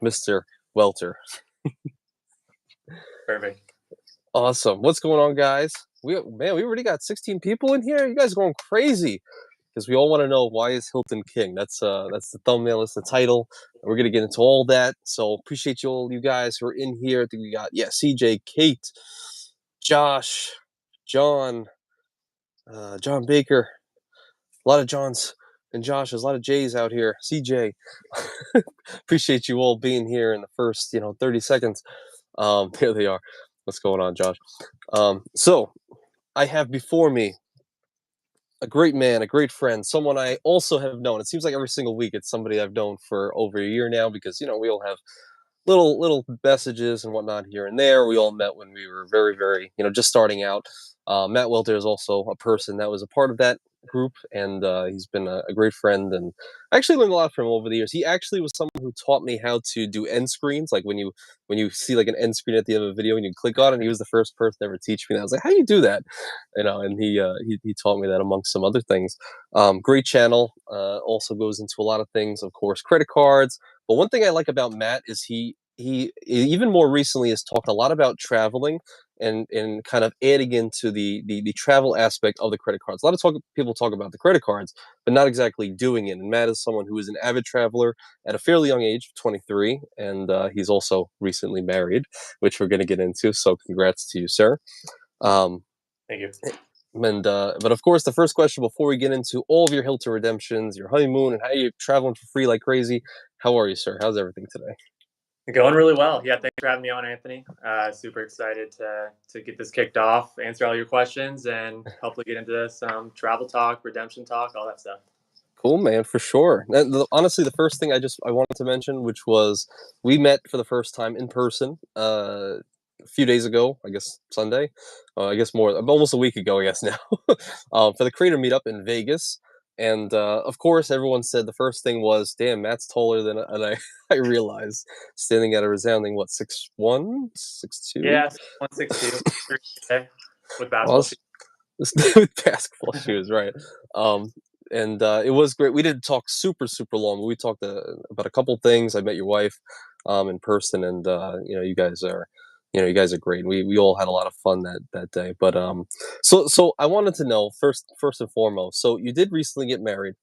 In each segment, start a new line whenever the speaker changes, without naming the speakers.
Mr. Welter.
Perfect.
Awesome. What's going on, guys? We already got 16 people in here. You guys are going crazy because we all want to know, why is Hilton king? That's the thumbnail, that's the title. We're gonna get into all that. So appreciate you guys who are in here. I think we got CJ, Kate, Josh, John, John Baker. A lot of Johns and Joshes, a lot of J's out here. CJ. Appreciate you all being here in the first 30 seconds. There they are. What's going on, Josh? So I have before me a great man, a great friend, someone I also have known. It seems like every single week it's somebody I've known for over a year now, because we all have little messages and whatnot here and there. We all met when we were very, very, just starting out. Matt Welter is also a person that was a part of that group, and he's been a great friend. And I actually learned a lot from him over the years. He actually was someone who taught me how to do end screens, like when you see like an end screen at the end of a video and you click on it. He was the first person to ever teach me that. I was like, how do you do that? And he taught me that, amongst some other things. Great channel. Also goes into a lot of things, of course, credit cards. But one thing I like about Matt is he even more recently has talked a lot about traveling, and kind of adding into the travel aspect of the credit cards. A lot of people talk about the credit cards, but not exactly doing it. And Matt is someone who is an avid traveler at a fairly young age, 23, and he's also recently married, which we're going to get into. So congrats to you, sir. Um,
Thank you.
but of course, the first question before we get into all of your Hilton redemptions, your honeymoon, and how you're traveling for free like crazy, how are you, sir? How's everything today?
Going really well. Yeah, thanks for having me on, Anthony. Super excited to get this kicked off, answer all your questions, and hopefully get into some travel talk, redemption talk, all that stuff.
Cool, man, for sure. Honestly, the first thing I wanted to mention, which was, we met for the first time in person a few days ago. I guess Sunday. I guess more, almost a week ago. I guess now, for the creator meetup in Vegas. And of course, everyone said the first thing was, "Damn, Matt's taller than," and I I realized, standing at a resounding, what, 6'1", 6'2".
Yeah, 162 with basketball
Awesome.
shoes.
With basketball shoes, right? Um, and it was great. We didn't talk super super long, but we talked about a couple things. I met your wife in person, and you guys are great. We all had a lot of fun that day. But so I wanted to know, first and foremost. So you did recently get married,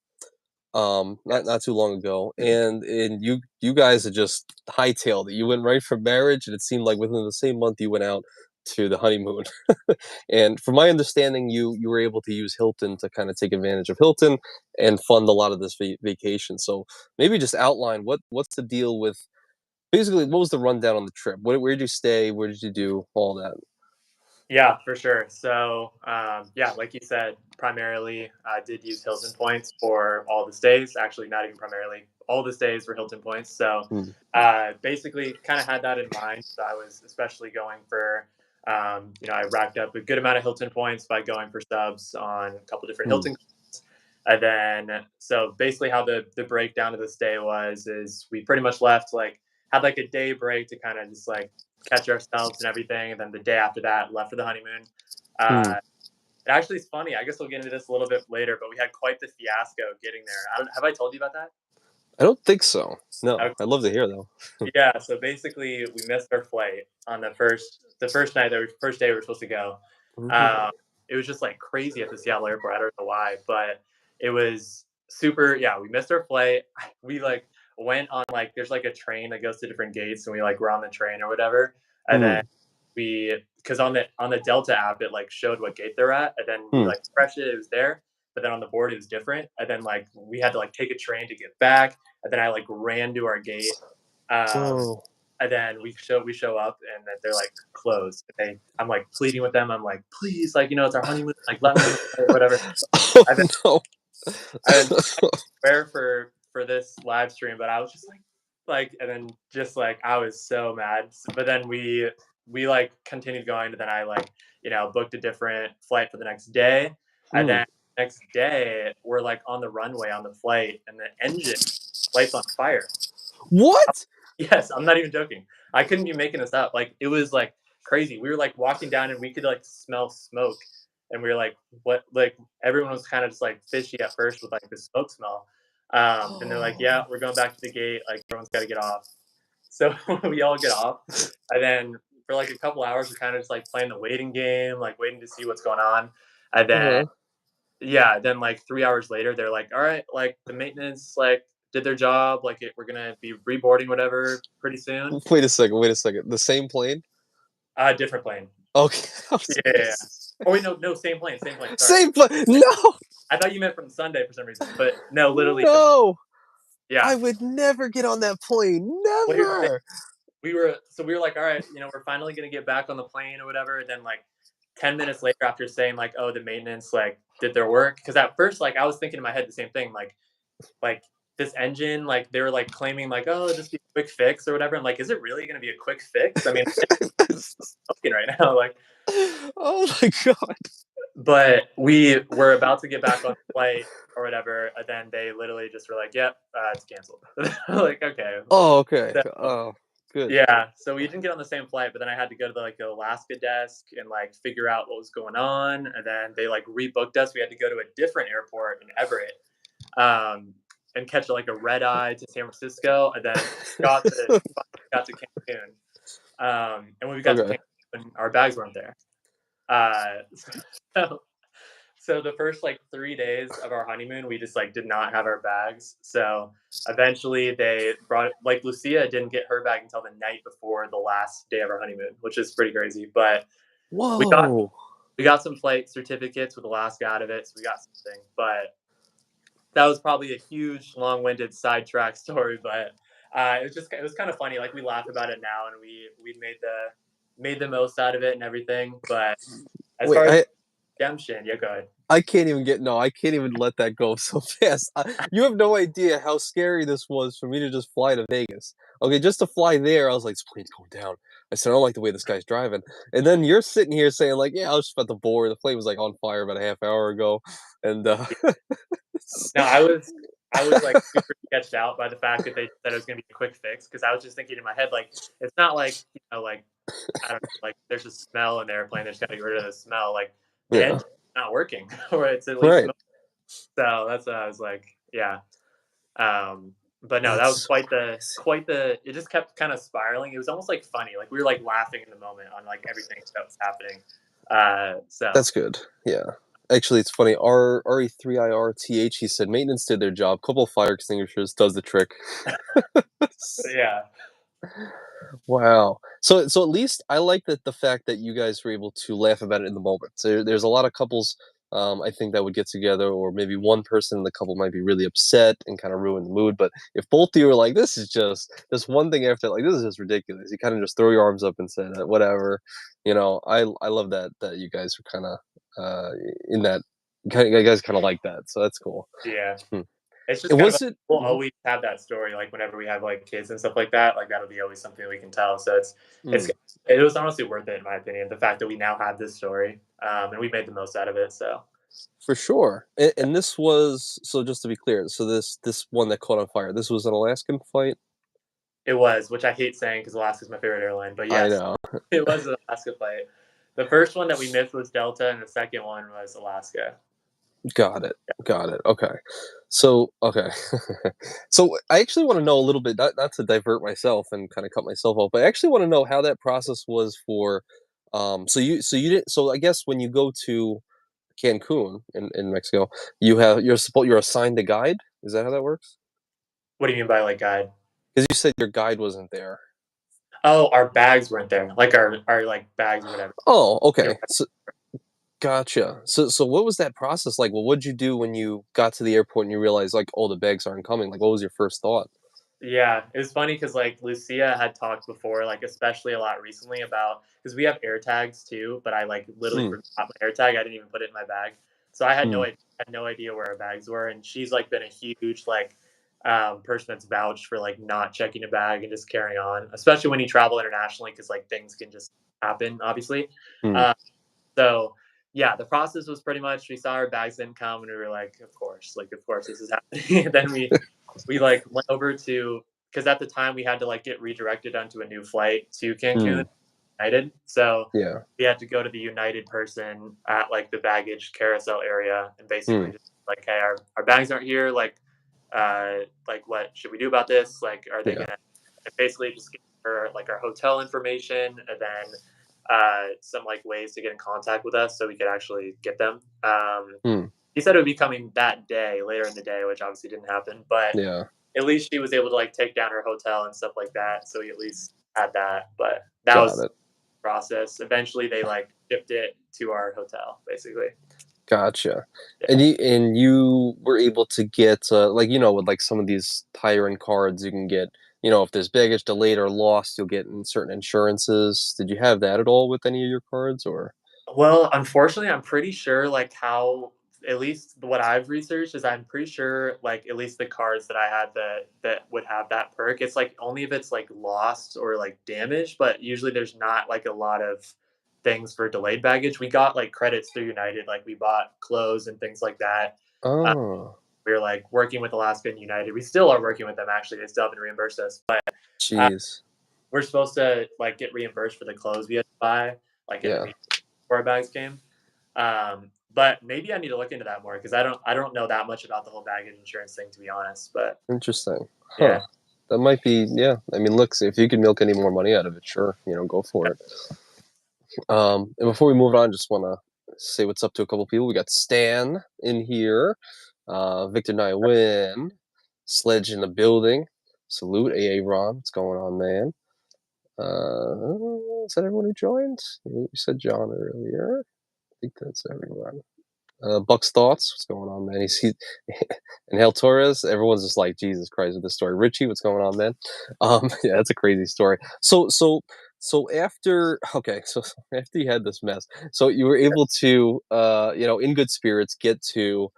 not
Yes.
too long ago, and you guys had just hightailed it. You went right from marriage, and it seemed like within the same month you went out to the honeymoon. And from my understanding, you were able to use Hilton to kind of take advantage of Hilton and fund a lot of this vacation. So maybe just outline what's the deal with, basically, what was the rundown on the trip? Where did you stay? Where did you do all that?
Yeah, for sure. So, yeah, like you said, primarily I did use Hilton points for all the stays. Actually, not even primarily. All the stays were Hilton points. So,
Hmm.
basically, kind of had that in mind. So I was especially going for, I racked up a good amount of Hilton points by going for subs on a couple different
Hmm.
Hilton cards. And then, so basically, how the breakdown of the stay was is we pretty much left, like, had like a day break to kind of just like catch ourselves and everything. And then the day after that, left for the honeymoon.
Hmm.
It actually is funny. I guess we'll get into this a little bit later, but we had quite the fiasco getting there. Have I told you about that?
I don't think so. No,
Okay.
I'd love to hear though.
Yeah. So basically, we missed our flight on the first night, the first day we were supposed to go.
Mhm.
Um, it was just like crazy at the Seattle airport. I don't know why, but it was super. Yeah, we missed our flight. We like went on, like, there's like a train that goes to different gates, and we like were on the train or whatever. And then
Hmm.
because on the Delta app it like showed what gate they're at, and then we
Hmm.
like refreshed it, it was there, but then on the board it was different, and then like we had to like take a train to get back, and then I like ran to our gate, um,
Whoa.
and then we show up, and then they're like closed. I'm like pleading with them. I'm like, please, like, it's our honeymoon, like let me in or whatever.
Oh
And then
no.
I swear for this live stream, but I was just like, and then just like I was so mad. But then we like continued going, and then I like booked a different flight for the next day, and
Hmm.
then next day we're like on the runway on the flight, and the engine lights on fire.
What?
Yes, I'm not even joking. I couldn't be making this up. Like, it was like crazy. We were like walking down, and we could like smell smoke, and we were like, "What?" Like, everyone was kind of just like fishy at first with like the smoke smell. And they're like, "Yeah, we're going back to the gate. Like, everyone's got to get off." So we all get off, and then for like a couple hours, we're kind of just like playing the waiting game, like waiting to see what's going on. And then,
Uh-huh.
yeah, then like 3 hours later, they're like, all right, like the maintenance, like did their job, like we're gonna be reboarding whatever pretty soon.
Wait a second. Wait a second. The same plane?
Different plane.
Okay. I was
Yeah,
gonna
yeah, yeah.
s-
Oh wait, no, same plane, same plane. Sorry,
Same plane. No.
I thought you meant from Sunday for some reason, but no, literally,
No.
yeah.
I would never get on that plane.
Well, here's the thing.
Never.
We were like, all right, we're finally gonna get back on the plane or whatever. And then like 10 minutes later, after saying like, oh, the maintenance like did their work, because at first like I was thinking in my head the same thing, like this engine, like they were like claiming like, oh, it'll just be a quick fix or whatever. I'm like, is it really gonna be a quick fix? I mean, it's broken right now, like.
Oh my god.
But we were about to get back on the flight or whatever, and then they literally just were like, "Yep, it's canceled." Like, okay.
Oh, okay.
So
Oh, good.
yeah, so we didn't get on the same flight, but then I had to go to the Alaska desk and like figure out what was going on, and then they like rebooked us. We had to go to a different airport in Everett, and catch like a red eye to San Francisco, and then got to got to Cancun. And when we got to
Okay.
Cancun, our bags weren't there. Uh, so so the first like 3 days of our honeymoon, we just like did not have our bags. So eventually they brought like Lucia didn't get her bag until the night before the last day of our honeymoon, which is pretty crazy. But we got
Whoa.
we got some flight certificates with Alaska out of it, so we got something. But that was probably a huge, long-winded sidetrack story. But it was kind of funny. Like we laugh about it now, and we made the most out of it and everything. But as
Wait,
far as
I
redemption, yeah, go ahead.
I can't even get no, I can't even let that go so fast. You have no idea how scary this was for me to just fly to Vegas. Okay, just to fly there, I was like, this plane's going down. I said, I don't like the way this guy's driving. And then you're sitting here saying, like, yeah, I was just about to board. The plane was like on fire about a half hour ago. And
No, I was like super sketched out by the fact that they said it was gonna be a quick fix, because I was just thinking in my head like it's not like like I don't know, like there's a smell in the airplane. They just gotta get rid of the smell. Like the
yeah,
engine's not working, or it's at least
right.
smoking. So that's what I was like, yeah. Um, but no, that was
That's
quite the. It just kept kind of spiraling. It was almost like funny. Like we were like laughing in the moment on like everything that was happening. So
that's good. Yeah. Actually, it's funny. R RE3IRTH, he said maintenance did their job. Couple of fire extinguishers does the trick.
yeah,
Wow. So at least I like that the fact that you guys were able to laugh about it in the moment. So there's a lot of couples, I think that would get together, or maybe one person in the couple might be really upset and kind of ruin the mood. But if both of you are like, this is just this one thing after, like this is just ridiculous, you kind of just throw your arms up and say whatever. I love that you guys are kind of in that. You guys kind of like that, so that's cool.
yeah.
Hmm.
It's just
And
kind of
was it?
we'll
Mhm.
always have that story, like, whenever we have, like, kids and stuff like that, like, that'll be always something we can tell, so it's
Mm.
it was honestly worth it in my opinion, the fact that we now have this story, and we made the most out of it, so
For sure. And this was so just to be clear, so this one that caught on fire, this was an Alaskan flight?
it was, which I hate saying because Alaska's my favorite airline, but
I
yes,
know.
it was an Alaska flight. The first one that we missed was Delta, and the second one was Alaska.
Got it. Got it. Okay. So, okay. So I actually want to know a little bit, not to divert myself and kind of cut myself off, but I actually want to know how that process was for so you didn't so I guess when you go to Cancun in Mexico, you're assigned a guide? Is that how that works?
What do you mean by, like, guide?
Because you said your guide wasn't there.
Oh, our bags weren't there, like, our, like, bags or whatever.
Oh,
They were
okay. Gotcha. So what was that process like? Well, what'd you do when you got to the airport and you realized like, oh, the bags aren't coming? Like, what was your first thought?
Yeah, it was funny because like Lucia had talked before, like especially a lot recently about because we have air tags too, but I like literally
Hmm.
forgot my air tag. I didn't even put it in my bag, so I had
Hmm.
no idea where our bags were. And she's like been a huge like person that's vouched for like not checking a bag and just carrying on, especially when you travel internationally because like things can just happen, obviously.
Hmm.
Uh, so yeah, the process was pretty much we saw our bags didn't come and we were like, of course this is happening. And then we like went over to because at the time we had to like get redirected onto a new flight to Cancun
Hmm.
United. So
Yeah.
we had to go to the United person at like the baggage carousel area and basically
Hmm.
just like, hey, our bags aren't here. Like what should we do about this? Like, are they
Yeah.
gonna basically just gave her like our hotel information and then some like ways to get in contact with us so we could actually get them.
Hmm.
He said it would be coming that day, later in the day, which obviously didn't happen. But
Yeah.
at least she was able to like take down her hotel and stuff like that. So we at least had that. But that
Got
was the
it.
process. Eventually, they like shipped it to our hotel, basically.
Gotcha.
Yeah.
And you were able to get like with like some of these tire and cards you can get if there's baggage delayed or lost you'll get in certain insurances. Did you have that at all with any of your cards or?
Well, unfortunately, I'm pretty sure like how at least what I've researched is I'm pretty sure like at least the cards that I had that would have that perk. It's like only if it's like lost or like damaged, but usually there's not like a lot of things for delayed baggage. We got like credits through United, like we bought clothes and things like that. Uh,
Oh,
we were like working with Alaska and United. We still are working with them actually. They still haven't reimbursed us, but uh,
jeez.
we're supposed to like get reimbursed for the clothes we had to buy like in the
Yeah,
meantime before our bags came. But maybe I need to look into that more because I don't know that much about the whole baggage insurance thing to be honest. But
interesting. Huh.
yeah,
That might be, yeah. I mean, look, if you can milk any more money out of it, sure, go for it. And before we move on, just want to say what's up to a couple people. We got Stan in here, Victor Nywin, Sledge in the building. Salute, AA Ron. What's going on, man? Is that everyone who joined? You said John earlier. I think that's everyone. Buck's thoughts. What's going on, man? And Hale Torres. Everyone's just like Jesus Christ with this story. Richie, what's going on, man? Yeah, that's a crazy story. So after okay, so after you had this mess, so you were able to in good spirits get to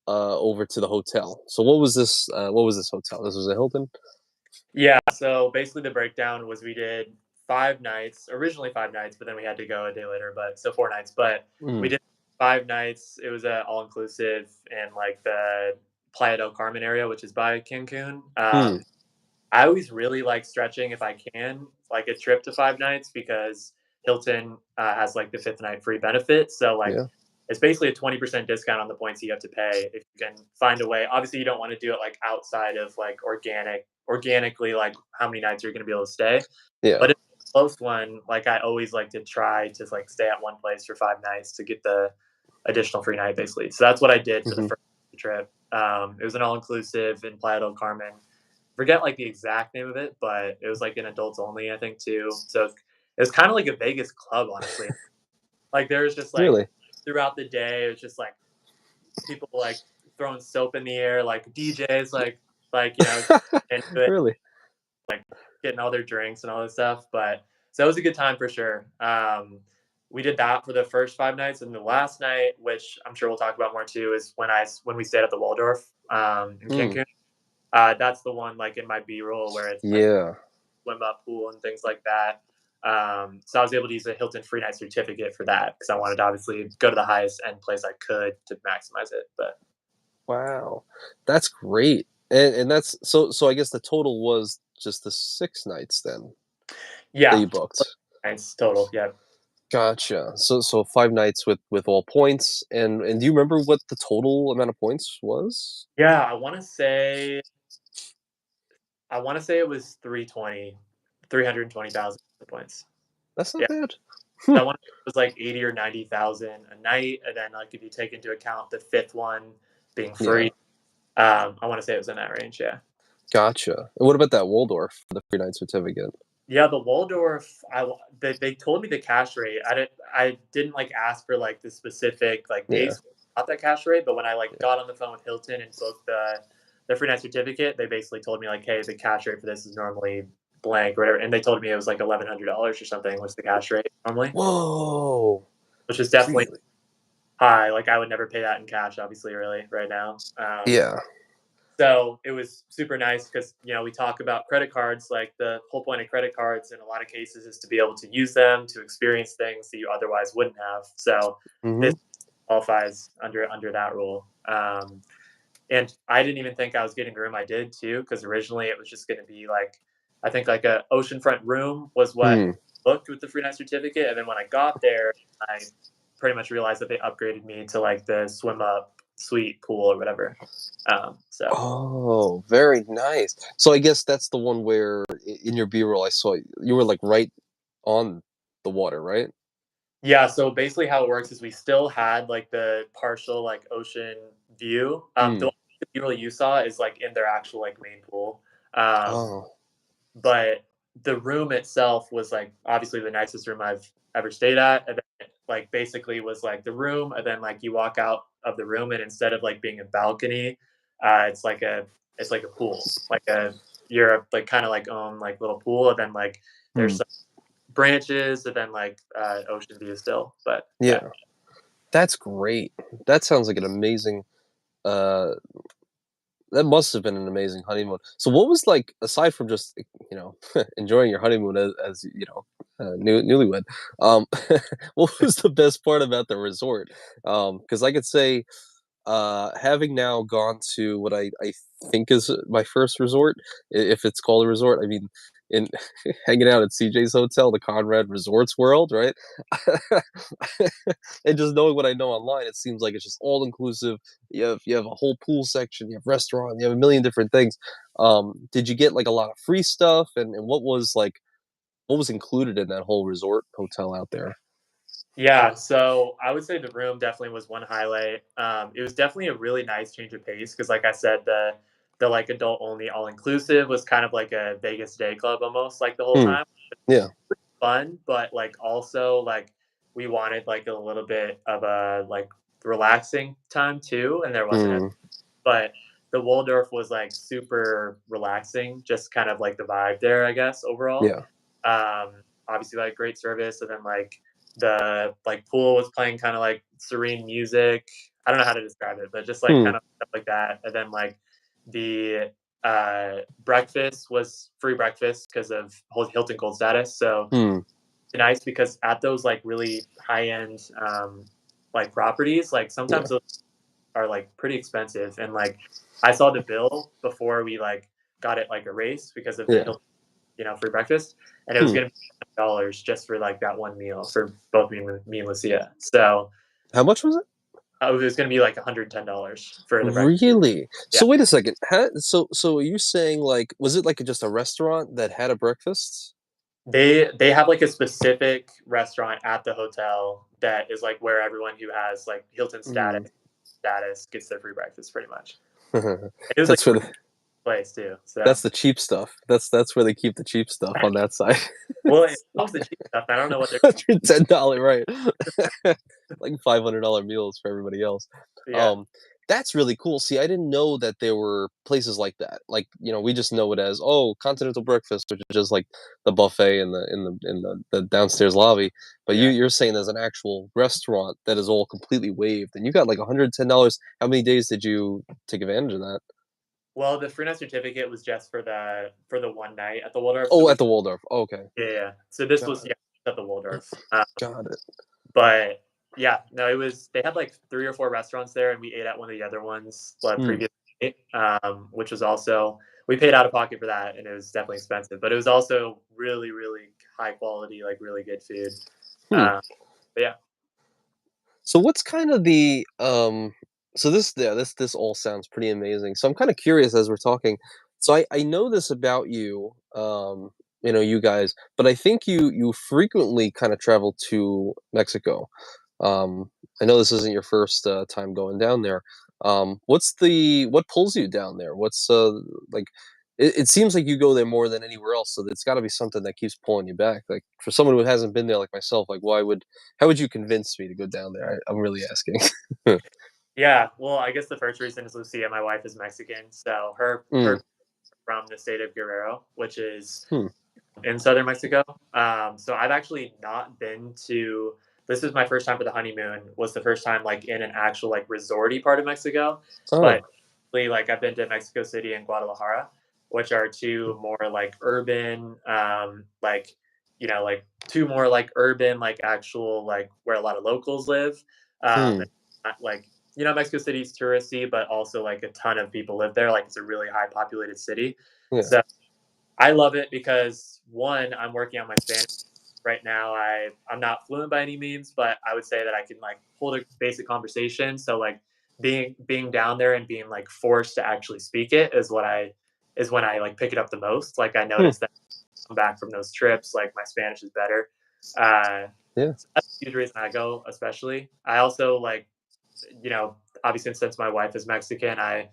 over to the hotel. So what was this? What was this hotel? This was a Hilton.
yeah. So basically, the breakdown was we did 5 nights, originally 5 nights, but then we had to go a day later. But so 4 nights, but we
Mm,
did 5 nights. It was all inclusive in like the Playa del Carmen area, which is by Cancun.
mm,
I always really like stretching if I can, like a trip to 5 nights because Hilton has like the fifth night free benefit. So like
yeah,
it's basically a 20% discount on the points you have to pay if you can find a way. Obviously, you don't want to do it like outside of like organically, like how many nights you're going to be able to stay.
yeah.
But if it's a close one, like I always like to try to like stay at one place for 5 nights to get the additional free night basically. So that's what I did for the
Hmm.
first trip. It was an all inclusive in Playa del Carmen. Forget like the exact name of it, but it was like an adults only, I think too. So it was kind of like a Vegas club, honestly. Like there was just like
Really,
throughout the day, it was just like people like throwing soap in the air, like DJs, into it,
really.
getting all their drinks and all this stuff. But so it was a good time for sure. We did that for the first 5 nights, and the last night, which I'm sure we'll talk about more too, is when we stayed at the Waldorf in
Mm,
Cancun. That's the one like in my B-roll where it's like
yeah.
swim up pool and things like that. So I was able to use a Hilton free night certificate for that because I wanted to obviously go to the highest end place I could to maximize it. But
Wow, that's great. And that's so I guess the total was just the 6 nights then that
yeah,
you booked?
nights total. Yeah,
Gotcha. So 5 nights with all points, and do you remember what the total amount of points was?
yeah. I want to say it was 320,000 points.
That's not
Yeah,
bad.
so I want it was like 80 or 90,000 a night, and then like if you take into account the fifth one being
Yeah,
free, I want to say it was in that range. Yeah.
gotcha. And what about that Waldorf for the free night certificate?
Yeah, the Waldorf, they told me the cash rate. I didn't like ask for like the specific like
Yeah,
days about that cash rate, but when I like
yeah.
got on the phone with Hilton and booked the free night certificate, they basically told me like, hey, the cash rate for this is normally blank or whatever, and they told me it was like $1,100 or something was the cash rate normally,
Whoa!
which is definitely
Really?
high. Like I would never pay that in cash, obviously, really right now.
Yeah.
So it was super nice because we talk about credit cards. Like the whole point of credit cards in a lot of cases is to be able to use them to experience things that you otherwise wouldn't have. So this
Mhm.
qualifies under that rule. And I didn't even think I was getting the room I did too, because originally it was just going to be like I think like a oceanfront room was what
Hmm.
booked with the free night certificate. And then when I got there, I pretty much realized that they upgraded me to like the swim up suite pool or whatever. So
Oh, very nice. So I guess that's the one where in your B-roll I saw you were like right on the water, right?
yeah, so basically how it works is we still had like the partial like ocean view. The
Mm.
view you saw is like in their actual like main pool. Um,
Oh.
but the room itself was like obviously the nicest room I've ever stayed at. And then, like basically was like the room, and then like you walk out of the room, and instead of like being a balcony, it's like a pool, like a you're like kind of like own like little pool, and then like there's
Mm.
some branches, and then like ocean view still. But yeah,
Yeah. That's great. That sounds like an amazing uh that must have been an amazing honeymoon. So what was like aside from just enjoying your honeymoon as newlywed, um what was the best part about the resort? Because I could say having now gone to what I think is my first resort, if it's called a resort, I mean, in hanging out at CJ's hotel, the Conrad Resorts World, right? And just knowing what I know online, it seems like it's just all inclusive. You have a whole pool section, you have restaurant, you have a million different things. Did you get like a lot of free stuff, and what was included in that whole resort hotel out there?
yeah. So I would say the room definitely was one highlight. It was definitely a really nice change of pace because, like I said, the like adult only all inclusive was kind of like a Vegas day club almost like the whole
Hmm.
time.
Yeah.
Fun, but like also like we wanted like a little bit of a like relaxing time too, and there wasn't as
Hmm.
but the Waldorf was like super relaxing, just kind of like the vibe there, I guess, overall.
Yeah.
Obviously like great service, and then like the like pool was playing kind of like serene music. I don't know how to describe it, but just like
Hmm.
kind of stuff like that. And then like the breakfast was free breakfast because of Hilton Gold status. So
Hmm.
nice because at those like really high end like properties, like
Yeah.
sometimes those are like pretty expensive. And like I saw the bill before we like got it like erased because of the
Yeah.
Hilton, free breakfast, and it was
Hmm.
gonna be $100 just for like that one meal for both me and Lucia. So
How much was it?
it was gonna be like $110 for the breakfast.
Really?
Yeah,
So wait a second. So are you saying like was it like just a restaurant that had a breakfast?
they have like a specific restaurant at the hotel that is like where everyone who has like Hilton
Mm.
status gets their free breakfast pretty much. It was like
That's
a
where
really
the
good place too. So
that's the cheap stuff. That's where they keep the cheap stuff on that side.
well, it loves the cheap stuff. I don't know what they're
$110, right? Like $500 meals for everybody else.
yeah.
Um, that's really cool. See, I didn't know that there were places like that. Like, we just know it as, oh, continental breakfast, which is just like the buffet in the downstairs lobby. But
Yeah.
you're saying there's an actual restaurant that is all completely waived, and you got like $110. How many days did you take advantage of that?
Well, the free night certificate was just for the one night at the Waldorf. So
Oh,
we
at the Waldorf. Okay,
yeah, yeah. So this
got
was
it.
at the Waldorf.
Got it.
But yeah, no, it was they had like 3 or 4 restaurants there, and we ate at one of the other ones the
Hmm.
previous night, which was also we paid out of pocket for that, and it was definitely expensive, but it was also really, really high quality, like really good food.
Hmm.
Um, but yeah.
So what's kind of the so this all sounds pretty amazing. So I'm kind of curious as we're talking. So I know this about you, you guys, but I think you frequently kind of travel to Mexico. I know this isn't your first time going down there. What pulls you down there? What's like it seems like you go there more than anywhere else, so it's got to be something that keeps pulling you back. Like for someone who hasn't been there like myself, like how would you convince me to go down there? I'm really asking.
Yeah, well, I guess the first reason is Lucia, my wife is Mexican, so
Mm,
her from the state of Guerrero, which is
hmm.
in southern Mexico. So I've actually not been to. This is my first time for the honeymoon. Was the first time like in an actual like resorty part of Mexico, but
Oh.
like I've been to Mexico City and Guadalajara, which are two more like urban, like like two more like urban, like actual like where a lot of locals live.
Hmm.
And not, like Mexico City's touristy, but also like a ton of people live there. Like it's a really high populated city.
Yeah.
So I love it because one, I'm working on my Spanish right now. I'm not fluent by any means, but I would say that I can like hold a basic conversation. So like being down there and being like forced to actually speak it is when I like pick it up the most. Like I
Hmm.
noticed that come back from those trips, like my Spanish is better. Uh,
Yeah.
so that's a huge reason I go, especially. I also like, you know, obviously since my wife is Mexican, I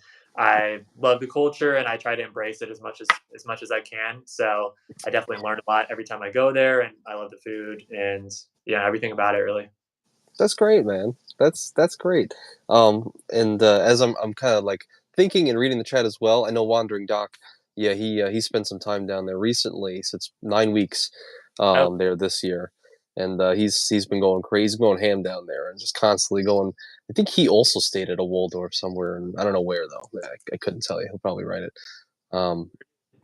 love the culture and I try to embrace it as much as I can. So I definitely learn a lot every time I go there, and I love the food and yeah, everything about it really.
That's great, man. That's great. And as I'm kind of like thinking and reading the chat as well, I know Wandering Doc. Yeah, he spent some time down there recently. So it's 9 weeks
Oh,
there this year, and he's been going crazy, going ham down there, and just constantly going. I think he also stayed at a Waldorf somewhere, and I don't know where though. I couldn't tell you. He'll probably write it. Um,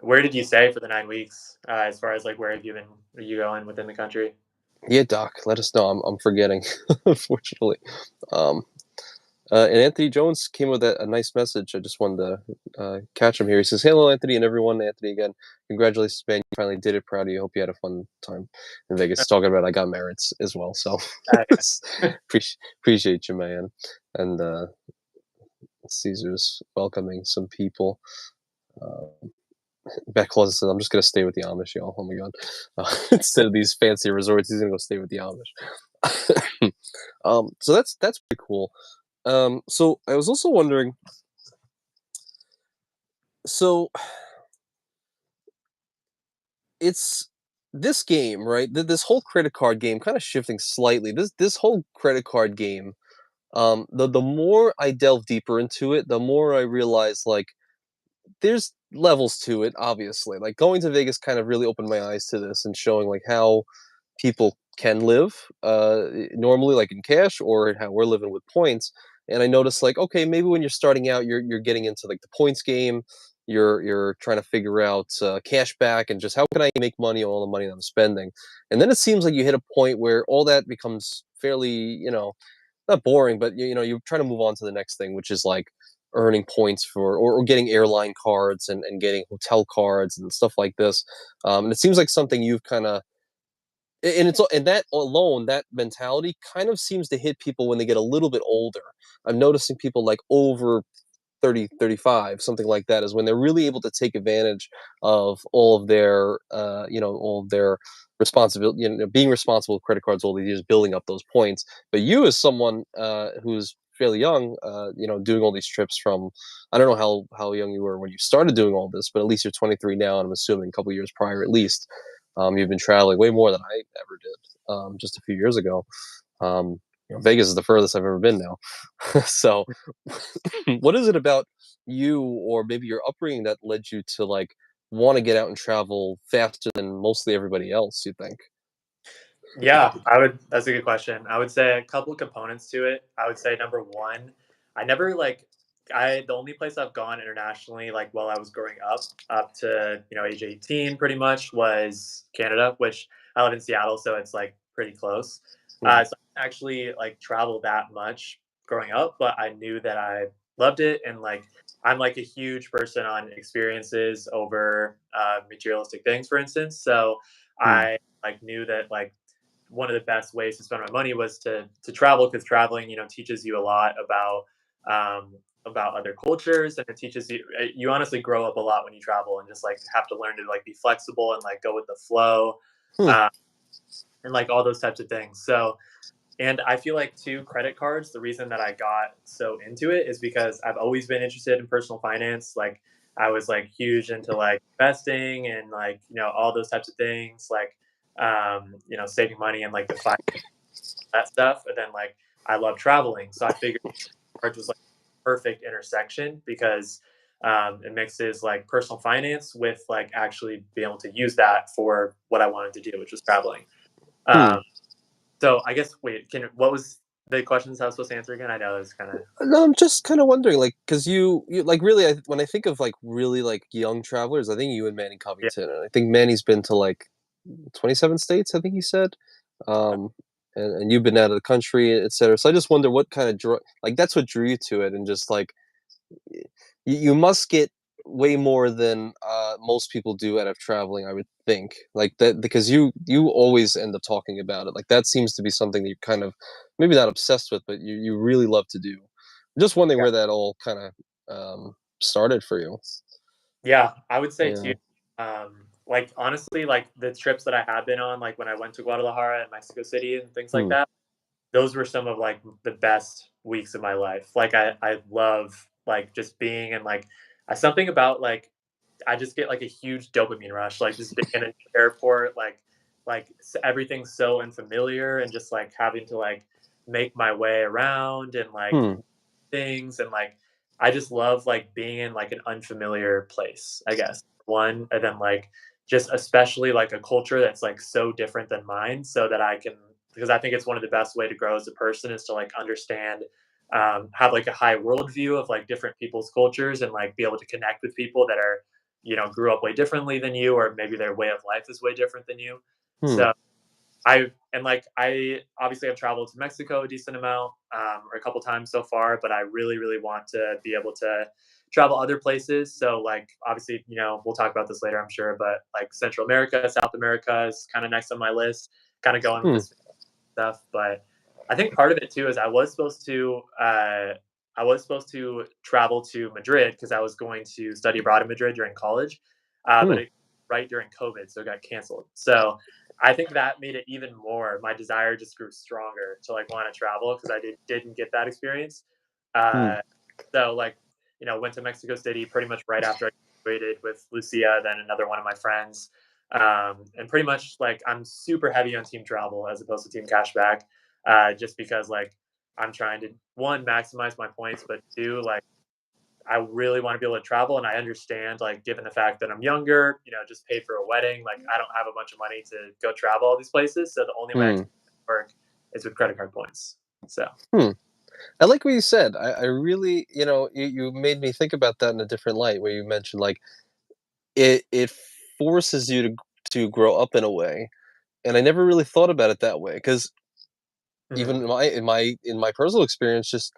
where did you stay for the 9 weeks? As far as like where have you been? Are you going within the country?
yeah, Doc, let us know. I'm forgetting, unfortunately. Um, and Anthony Jones came with a nice message. I just wanted to catch him here. He says, "Hello, Anthony, and everyone. Anthony again. Congratulations, man. You finally did it. Proud of you. Hope you had a fun time in Vegas." Talking about I got married as well, so
Yeah.
appreciate you, man. And Caesar's welcoming some people. Uh, Beck Closet says, "I'm just gonna stay with the Amish, y'all. Oh my god, instead of these fancy resorts, he's gonna go stay with the Amish." So that's pretty cool. So I was also wondering, so it's this game, right? This whole credit card game, kind of shifting slightly. This whole credit card game, the more I delve deeper into it, the more I realize like there's levels to it. Obviously, like going to Vegas kind of really opened my eyes to this and showing like how people can live normally, like in cash, or how we're living with points. And I noticed like, okay, maybe when you're starting out, you're getting into like the points game. You're trying to figure out cash back and just how can I make money on all the money that I'm spending. And then it seems like you hit a point where all that becomes fairly, not boring, but you're trying to move on to the next thing, which is like earning points for or getting airline cards and getting hotel cards and stuff like this. And it seems like something you've kind of and that alone, that mentality kind of seems to hit people when they get a little bit older. I'm noticing people like over 30, 35, something like that, is when they're really able to take advantage of all of their, all of their responsibility, being responsible with credit cards all these years, building up those points. But you, as someone who's fairly young, doing all these trips from, I don't know how young you were when you started doing all this, but at least you're 23 now, and I'm assuming a couple years prior at least. You've been traveling way more than I ever did, just a few years ago. Vegas is the furthest I've ever been now. So, what is it about you, or maybe your upbringing, that led you to like want to get out and travel faster than mostly everybody else? You think?
Yeah, I would that's a good question. I would say a couple of components to it. I would say number 1, I never like I the only place I've gone internationally, like, while I was growing up to, age 18 pretty much was Canada, which I live in Seattle, so it's, like, pretty close.
Mm,
So I didn't actually, like, travel that much growing up, but I knew that I loved it, and, like, I'm, like, a huge person on experiences over, materialistic things, for instance, so
mm,
I, like, knew that, like, one of the best ways to spend my money was to travel, because traveling, teaches you a lot about other cultures, and it teaches you you honestly grow up a lot when you travel and just like have to learn to like be flexible and like go with the flow,
hmm,
um, and like all those types of things. So and I feel like too, credit cards, the reason that I got so into it is because I've always been interested in personal finance. Like I was like huge into like investing and like, all those types of things, like saving money and like the that stuff. And then like I love traveling. So I figured cards was like perfect intersection because it mixes like personal finance with like actually being able to use that for what I wanted to do, which was traveling.
hmm.
Um, so I guess wait, what was the questions I was supposed to answer again? I know it was kind of
No, I'm just kind of wondering, like, because you like really, when I think of like really like young travelers, I think you and Manny
yeah.
Covington, and I think Manny's been to like 27 states, I think he said, um, and you've been out of the country, etc. So I just wonder what kind of like that's what drew you to it, and just like you must get way more than most people do out of traveling, I would think, like that, because you always end up talking about it. Like that seems to be something that you're kind of maybe not obsessed with, but you really love to do. Just wondering
Yeah.
where that all kind of started for you.
Yeah, I would say too,
Yeah.
like, honestly, like, the trips that I have been on, like, when I went to Guadalajara and Mexico City and things like
Hmm.
that, those were some of, like, the best weeks of my life. Like, I love, like, just being in, like something about, like, I just get, like, a huge dopamine rush, like, just being in an airport, everything's so unfamiliar and just, like, having to, like, make my way around and, like,
Hmm.
things and, like, I just love, like, being in, like, an unfamiliar place, I guess. One, and then, like, just especially, like, a culture that's, like, so different than mine so that I can because I think it's one of the best way to grow as a person is to, like, understand, have, like, a high worldview of, like, different people's cultures and, like, be able to connect with people that are, grew up way differently than you, or maybe their way of life is way different than you.
Hmm.
So I obviously have traveled to Mexico a decent amount, or a couple times so far, but I really, really want to be able to travel other places. So like obviously, we'll talk about this later, I'm sure, but like Central America, South America is kind of next on my list, kind of going with
Hmm.
this stuff. But I think part of it too is I was supposed to travel to Madrid because I was going to study abroad in Madrid during college,
Hmm.
but right during COVID, so it got canceled. So I think that made it even more. My desire just grew stronger to like want to travel because I didn't get that experience.
Hmm.
Uh, so like went to Mexico City pretty much right after I graduated with Lucia, then another one of my friends. And pretty much like I'm super heavy on team travel as opposed to team cashback, just because like I'm trying to one maximize my points, but two like I really want to be able to travel, and I understand like given the fact that I'm younger, just paid for a wedding, like I don't have a bunch of money to go travel all these places, so the only way I can
Hmm.
work is with credit card points. So
Hmm. I like what you said. I really, you made me think about that in a different light, where you mentioned like it forces you to grow up in a way, and I never really thought about it that way because even
mhm.
in my personal experience, just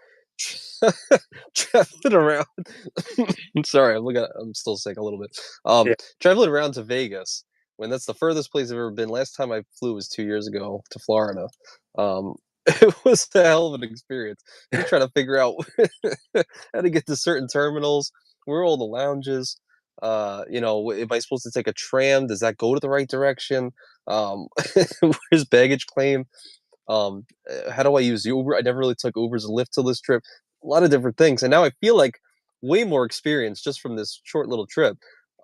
traveling around. I'm sorry, I'm still sick a little bit.
Yeah.
Traveling around to Vegas when that's the furthest place I've ever been. Last time I flew was 2 years ago to Florida. Um, it was a hell of an experience. You try to figure out how to get to certain terminals, where are all the lounges. Am I supposed to take a tram? Does that go to the right direction? Um, where's baggage claim? How do I use Uber? I never really took Ubers and Lyft till this trip. A lot of different things, and now I feel like way more experience just from this short little trip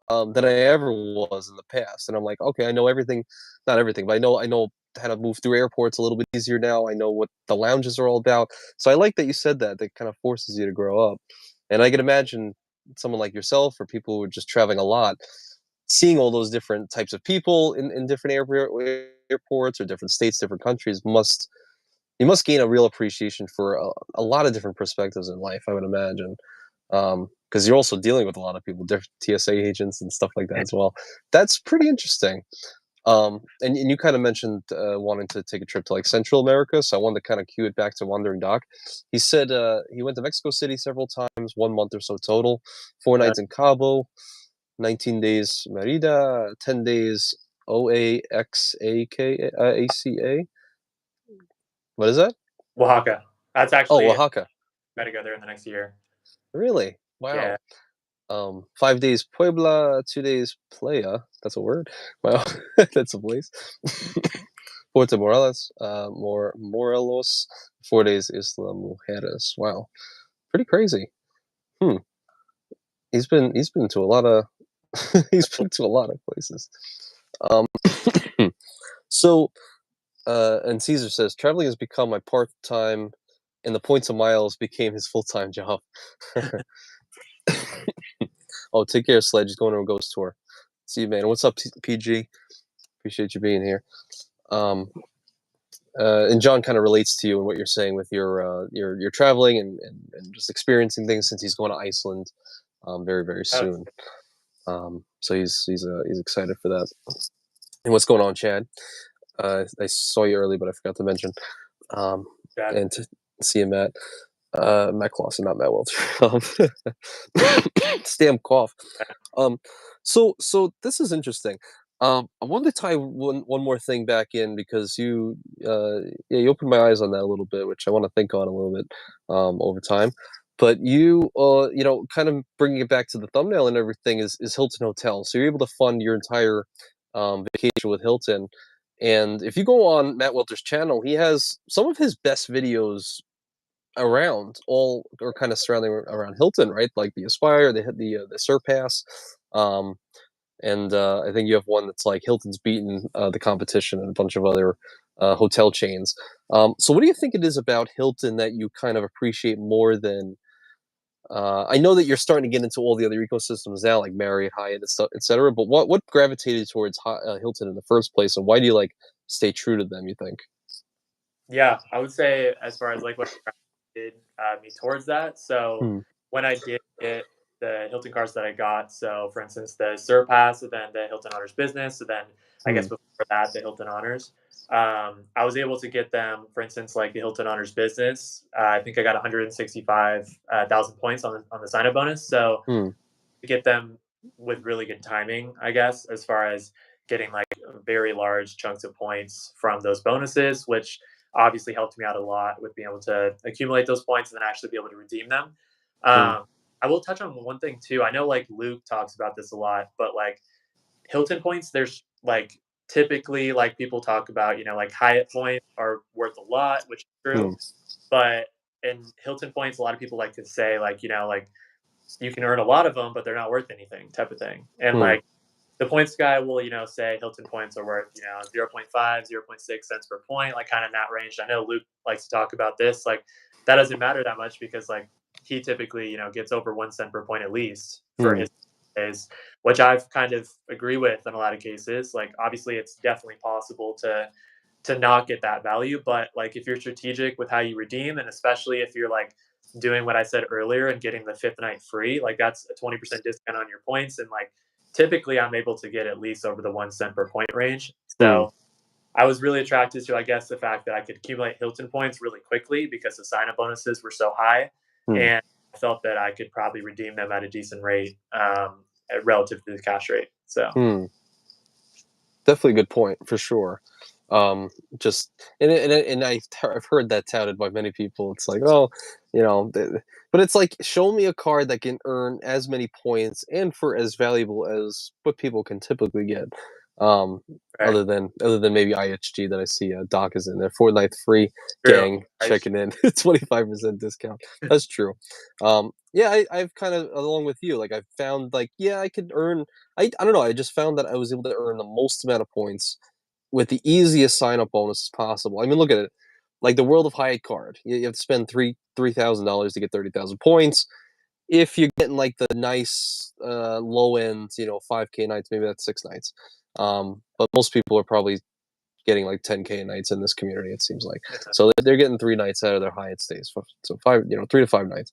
than I ever was in the past. And I'm like, okay, I know everything, not everything, but I know how to move through airports a little bit easier now. I know what the lounges are all about. So I like that you said that. That kind of forces you to grow up. And I can imagine someone like yourself or people who are just traveling a lot, seeing all those different types of people in different airports or different states, different countries you must gain a real appreciation for a lot of different perspectives in life, I would imagine. Because you're also dealing with a lot of people, different TSA agents and stuff like that as well. That's pretty interesting. And you kind of mentioned wanting to take a trip to like Central America, so I wanted to kind of cue it back to Wandering Doc. He said he went to Mexico City several times, 1 month or so total, four
Yeah.
nights in Cabo, 19 days Merida, 10 days OAXACA. What is that?
Oaxaca. That's
Oh,
actually
Oaxaca.
got to go there in the next year.
Really?
Yeah.
Wow. 5 days Puebla, 2 days Playa. That's a word. Wow, that's a place. Puerto Morelos, Morelos. 4 days Isla Mujeres. Wow, pretty crazy. Hmm. He's been to a lot of he's been to a lot of places. Um. So, and Caesar says traveling has become my part time, and the points of miles became his full time job. Oh, take care, Sledge. He's going on a ghost tour. See you, man. What's up, PG? Appreciate you being here. Um, and John kind of relates to you and what you're saying with your traveling and just experiencing things since he's going to Iceland very very
Oh,
soon. So he's excited for that. And what's going on, Chad? I saw you early, but I forgot to mention. Um,
God.
and to see you, Matt. Matt Clausen, not Matt Welter. Stam cough. Um, so this is interesting. I wanted to tie one more thing back in because you opened my eyes on that a little bit, which I want to think on a little bit over time. But you, kind of bringing it back to the thumbnail and everything is Hilton Hotel. So you're able to fund your entire vacation with Hilton. And if you go on Matt Welter's channel, he has some of his best videos around all or kind of surrounding around Hilton, right? Like the Aspire, the Surpass, um, and I think you have one that's like Hilton's beaten the competition and a bunch of other hotel chains. So what do you think it is about Hilton that you kind of appreciate more than? I know that you're starting to get into all the other ecosystems now, like Marriott, Hyatt, and stuff, etc. But what gravitated towards Hilton in the first place, and why do you like stay true to them? You think?
Yeah, I would say as far as like what did me towards that. So
Hmm.
when I did get the Hilton cards that I got, so for instance the Surpass, and then the Hilton Honors Business, and then I guess
Hmm.
before that the Hilton Honors. I was able to get them, for instance, like the Hilton Honors Business. I think I got 165,000 points on the sign up bonus. So
Hmm.
to get them with really good timing, I guess, as far as getting like very large chunks of points from those bonuses, which obviously helped me out a lot with being able to accumulate those points and then actually be able to redeem them.
Hmm.
I will touch on one thing too. I know like Luke talks about this a lot, but like Hilton points, there's like typically like people talk about, like Hyatt points are worth a lot, which is
Hmm.
true. But in Hilton points, a lot of people like to say like, like you can earn a lot of them, but they're not worth anything type of thing. And
Hmm.
like the points guy will, say Hilton points are worth, 0.5, 0.6 cents per point, like kind of in that range. I know Luke likes to talk about this. Like that doesn't matter that much because like he typically, gets over 1 cent per point at least for
Hmm.
his days, which I've kind of agree with in a lot of cases. Like obviously it's definitely possible to not get that value. But like if you're strategic with how you redeem, and especially if you're like doing what I said earlier and getting the fifth night free, like that's a 20% discount on your points. And like typically I'm able to get at least over the 1 cent per point range.
Hmm.
So I was really attracted to, I guess, the fact that I could accumulate Hilton points really quickly because the sign up bonuses were so high.
Hmm.
And I felt that I could probably redeem them at a decent rate relative to the cash rate. So
Hmm. Definitely a good point for sure. Just and I've heard that touted by many people. It's like, oh, but it's like, show me a card that can earn as many points and for as valuable as what people can typically get. Um,
right.
other than maybe IHG that I see Doc is in there. Fortnite free
True.
gang
I,
checking in, 25% discount. That's true. Yeah, I've kind of along with you. Like I've found like, yeah, I could earn I don't know, I just found that I was able to earn the most amount of points with the easiest sign-up bonuses possible. I mean, look at it. Like the World of Hyatt card, you have to spend $3,000 to get 30,000 points. If you're getting like the nice low end, 5K nights, maybe that's 6 nights. But most people are probably getting like 10K nights in this community. It seems like so they're getting 3 nights out of their Hyatt stays, so five, 3 to 5 nights.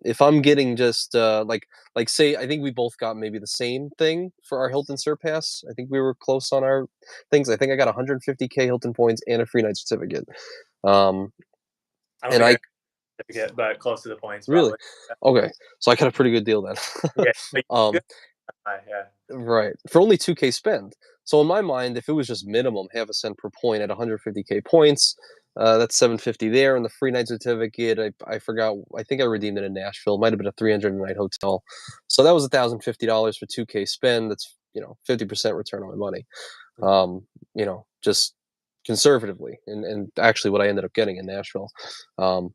If I'm getting just like say, I think we both got maybe the same thing for our Hilton Surpass. I think we were close on our things. I think I got 150K Hilton points and a free night certificate. Um,
I don't
and
think I
I
get, but close to the points
really
probably.
okay, so I got a pretty good deal then.
Yeah, but good.
um,
Yeah,
Right. For only 2K spend. So in my mind, if it was just minimum half a cent per point at 150K points, that's 750 there. And the free night certificate, I forgot. I think I redeemed it in Nashville. It might have been a 300 night hotel. So that was $1,050 for 2K spend. That's 50% return on my money. Just conservatively, and actually what I ended up getting in Nashville. Um,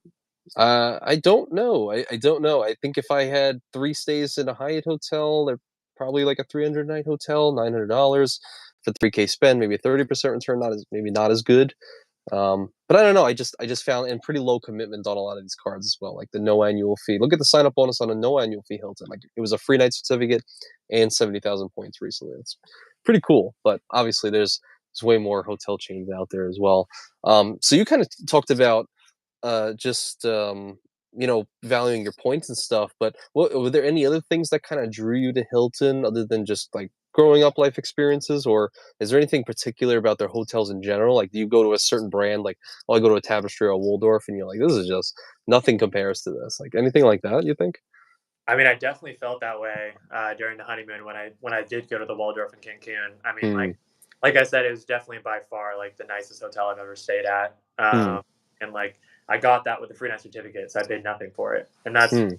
I don't know. I don't know. I think if I had 3 stays in a Hyatt hotel, they're probably like a 300 night hotel, $900 for 3K spend, maybe a 30% return, not as good. But I don't know. I just found and pretty low commitment on a lot of these cards as well, like the no annual fee. Look at the sign up bonus on a no annual fee Hilton. Like it was a free night certificate and 70,000 points recently. It's pretty cool. But obviously there's way more hotel chains out there as well. So you kind of talked about just valuing your points and stuff. But were there any other things that kind of drew you to Hilton other than just like growing up life experiences, or is there anything particular about their hotels in general? Like, do you go to a certain brand, like, oh, I go to a Tapestry or a Waldorf, and you're like, this is just nothing compares to this. Like anything like that, you think?
I mean, I definitely felt that way during the honeymoon when I did go to the Waldorf in Cancun. I mean,
Hmm.
like I said, it was definitely by far like the nicest hotel I've ever stayed at.
Hmm.
And like I got that with a free night certificate, so I paid nothing for it. And that's
Hmm.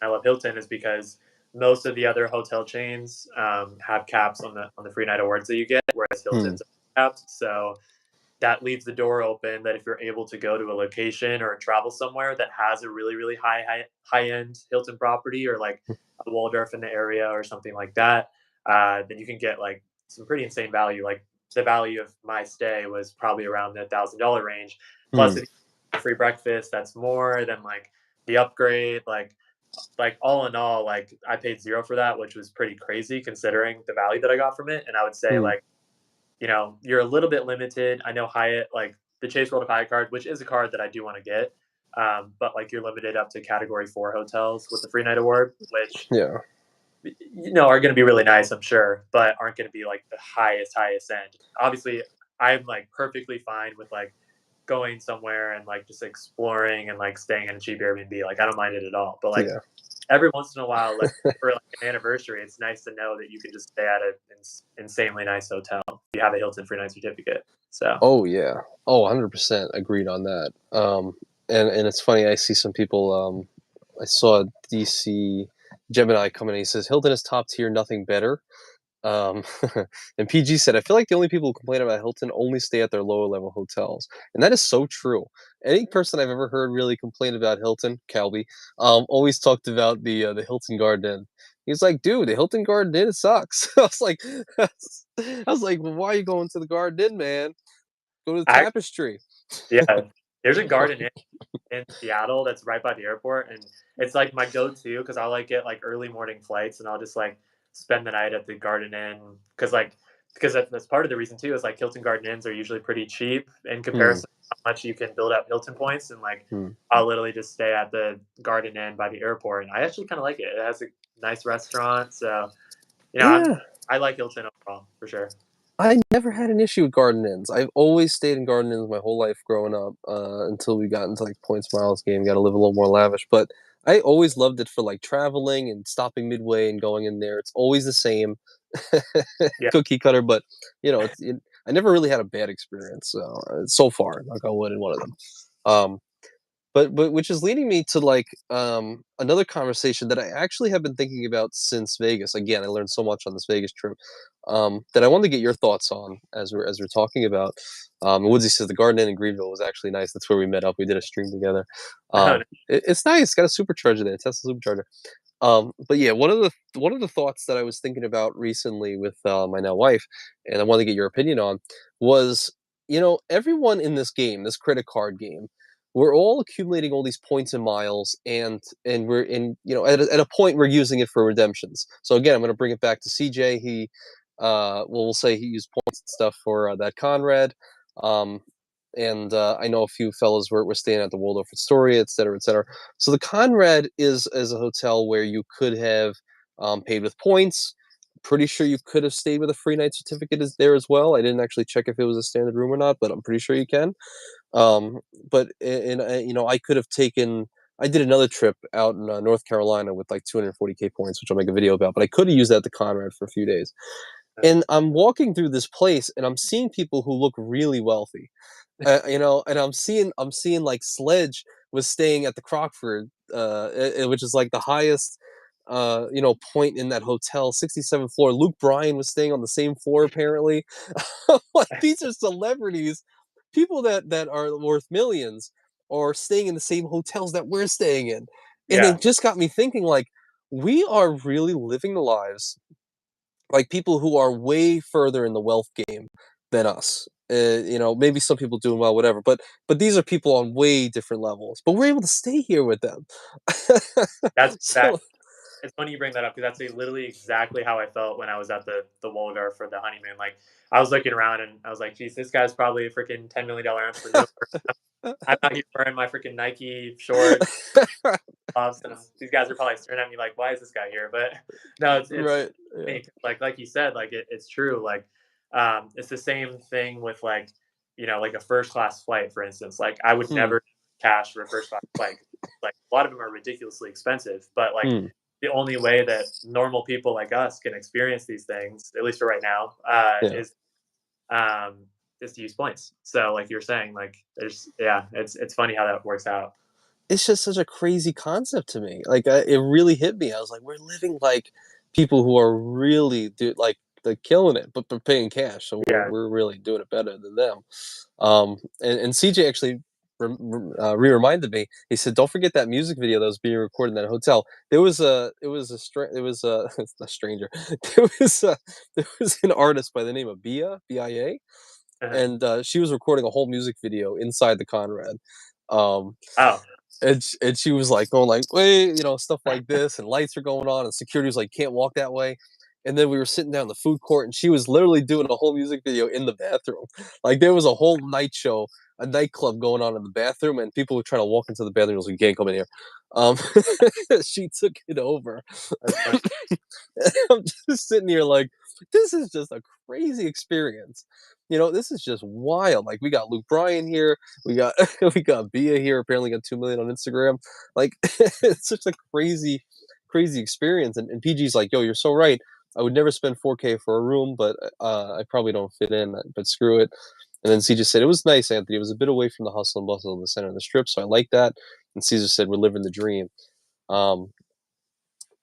I love Hilton is because most of the other hotel chains have caps on the free night awards that you get, whereas
Hmm.
Hilton's capped. So that leaves the door open that if you're able to go to a location or travel somewhere that has a really really high end Hilton property or like a Waldorf in the area or something like that, then you can get like some pretty insane value. Like the value of my stay was probably around the $1,000 range. Plus,
Hmm.
if you get free breakfast, that's more than like the upgrade. Like all in all, like I paid zero for that, which was pretty crazy considering the value that I got from it. And I would say
Hmm.
like you're a little bit limited. I know Hyatt, like the Chase World of Hyatt card, which is a card that I do want to get, but like you're limited up to Category 4 hotels with the free night award, which
Yeah.
are going to be really nice, I'm sure, but aren't going to be like the highest end. Obviously, I'm like perfectly fine with like going somewhere and like just exploring and like staying in a cheap Airbnb. Like I don't mind it at all. But like
Yeah.
every once in a while, like for like an anniversary, it's nice to know that you can just stay at an insanely nice hotel. You have a Hilton free night certificate. So
Oh yeah. Oh, 100% agreed on that. And it's funny. I see some people. I saw DC Gemini coming in. He says Hilton is top tier, nothing better. Um, and PG said, I feel like the only people who complain about Hilton only stay at their lower level hotels. And that is so true. Any person I've ever heard really complain about Hilton, Calby, always talked about the Hilton Garden Inn. He's like, dude, the Hilton Garden Inn, it sucks. I was like, well, why are you going to the Garden Inn, man? Go to the
I
Tapestry.
yeah, there's a garden in Seattle that's right by the airport, and it's like my go-to because I like get like early morning flights, and I'll just like spend the night at the Garden Inn because that's part of the reason too is like Hilton Garden Inns are usually pretty cheap in
Hmm,
comparison to how much you can build up Hilton points, and like
hmm.
I'll literally just stay at the Garden Inn by the airport, and I actually kind of like it. It has a nice restaurant, so
Yeah,
I like Hilton overall for sure.
I never had an issue with garden inns. I've always stayed in garden inns my whole life growing up, until we got into like points miles game, got to live a little more lavish. But I always loved it for like traveling and stopping midway and going in there. It's always the same
Yeah,
cookie cutter, but I never really had a bad experience so far. Knock on wood in one of them. Um, but which is leading me to like another conversation that I actually have been thinking about since Vegas. Again, I learned so much on this Vegas trip that I wanted to get your thoughts on as we're talking about. Woodsy says the Garden Inn in Greenville was actually nice. That's where we met up. We did a stream together. It's nice. Got a supercharger there, Tesla supercharger. But yeah, one of the thoughts that I was thinking about recently with my now wife, and I wanted to get your opinion on, was everyone in this game, this credit card game, we're all accumulating all these points and miles, and we're in at a point we're using it for redemptions. So again, I'm going to bring it back to CJ. We'll say he used points and stuff for that Conrad. Um, and I know a few fellas were staying at the Waldorf Astoria, et cetera, et cetera. So the Conrad is a hotel where you could have paid with points. Pretty sure you could have stayed with a free night certificate is there as well. I didn't actually check if it was a standard room or not, but I'm pretty sure you can. But I could have taken. I did another trip out in North Carolina with like 240K points, which I'll make a video about. But I could have used that at the Conrad for a few days. And I'm walking through this place, and I'm seeing people who look really wealthy, and I'm seeing like Sledge was staying at the Crockford, which is like the highest, point in that hotel, 67th floor. Luke Bryan was staying on the same floor apparently. Like these are celebrities, people that are worth millions, are staying in the same hotels that we're staying in, and
yeah,
it just got me thinking like we are really living the lives like people who are way further in the wealth game than us. Maybe some people doing well, whatever. But these are people on way different levels. But we're able to stay here with them.
that's
So
it's funny you bring that up because that's literally exactly how I felt when I was at the Waldorf for the honeymoon. Like I was looking around and I was like, "Geez, this guy's probably a freaking $10 million entrepreneur." I'm out here wearing my freaking Nike shorts, gloves, and these guys are probably staring at me like, "Why is this guy here?" But no, it's
right, yeah,
funny, like you said, like it's true. Like it's the same thing with like like a first class flight, for instance. Like I would
hmm,
never cash for a first class flight. Like a lot of them are ridiculously expensive, but like
hmm,
the only way that normal people like us can experience these things, at least for right now,
yeah,
um, is to use points. So like you're saying, like it's funny how that works out.
It's just such a crazy concept to me. Like, it really hit me. I was like, we're living like people who are really like killing it, but they're paying cash, so we're
Yeah.
we're really doing it better than them. And CJ actually reminded me. He said, "Don't forget that music video that was being recorded in that hotel. It's a stranger. There was a there was an artist by the name of Bia,
Uh-huh.
and she was recording a whole music video inside the Conrad. Um,
Oh.
and she was like going like, wait, stuff like this, and lights are going on, and security was like, can't walk that way. And then we were sitting down in the food court, and she was literally doing a whole music video in the bathroom. Like there was a whole night show, a nightclub going on in the bathroom, and people were trying to walk into the bathroom. Was like, you can't come in here. Um, she took it over.
That's funny.
I'm just sitting here like, this is just a crazy experience. This is just wild. Like we got Luke Bryan here, we got we got Bia here. Apparently got 2 million on Instagram. Like it's such a crazy, crazy experience. And PG's like, yo, you're so right. I would never spend 4K for a room, but I probably don't fit in. But screw it. And then CJ said it was nice, Anthony. It was a bit away from the hustle and bustle in the center of the strip, so I like that. And Caesar said we're living the dream. Um,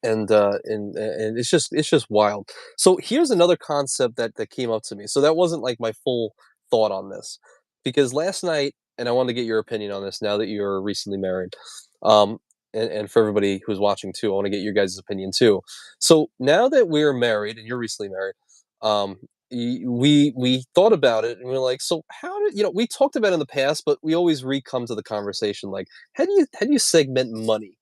and it's just wild. So here's another concept that came up to me. So that wasn't like my full thought on this, because last night, and I want to get your opinion on this now that you're recently married, um, and for everybody who's watching too, I want to get your guys' opinion too. So now that we're married and you're recently married, um, we thought about it and we're like, so how did we talked about it in the past, but we always re-come to the conversation like, how do you segment money?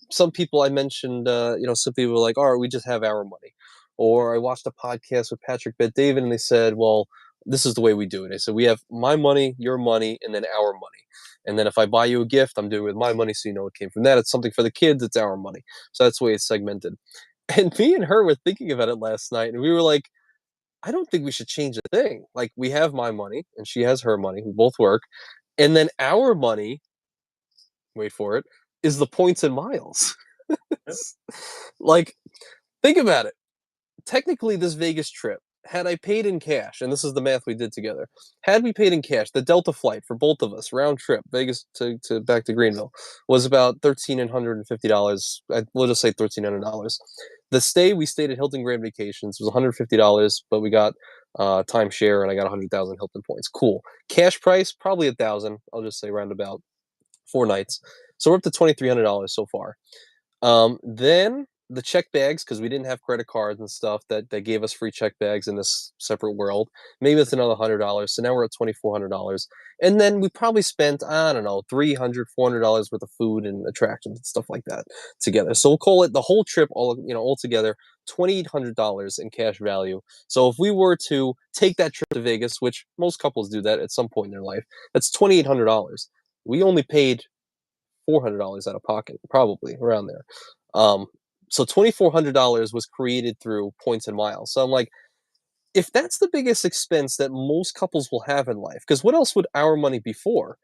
Some people I mentioned, some people were like, all right, we just have our money. Or I watched a podcast with Patrick Bet David and they said, well, this is the way we do it. They said, we have my money, your money, and then our money. And then if I buy you a gift, I'm doing it with my money, so you know it came from that. It's something for the kids, it's our money. So that's the way it's segmented. And me and her were thinking about it last night, and we were like, I don't think we should change a thing. Like, we have my money, and she has her money. We both work. And then our money, wait for it, is the points and miles.
Yep.
Like, think about it. Technically, this Vegas trip, had I paid in cash, and this is the math we did together, had we paid in cash, the Delta flight for both of us, round trip, Vegas to back to Greenville, was about $1,350. We'll just say $1,300. The stay we stayed at Hilton Grand Vacations was $150, but we got timeshare and I got 100,000 Hilton points. Cool. Cash price probably 1,000. I'll just say roundabout 4 nights. So we're up to $2,300 so far. Then the check bags, because we didn't have credit cards and stuff, that they gave us free check bags in this separate world. Maybe it's another $100. So now we're at $2,400. And then we probably spent, I don't know, $300, $400 worth of food and attractions and stuff like that together. So we'll call it the whole trip, all together, $2,800 in cash value. So if we were to take that trip to Vegas, which most couples do that at some point in their life, that's $2,800. We only paid $400 out of pocket, probably around there. Um, so $2,400 was created through points and miles. So I'm like, if that's the biggest expense that most couples will have in life, because what else would our money be for?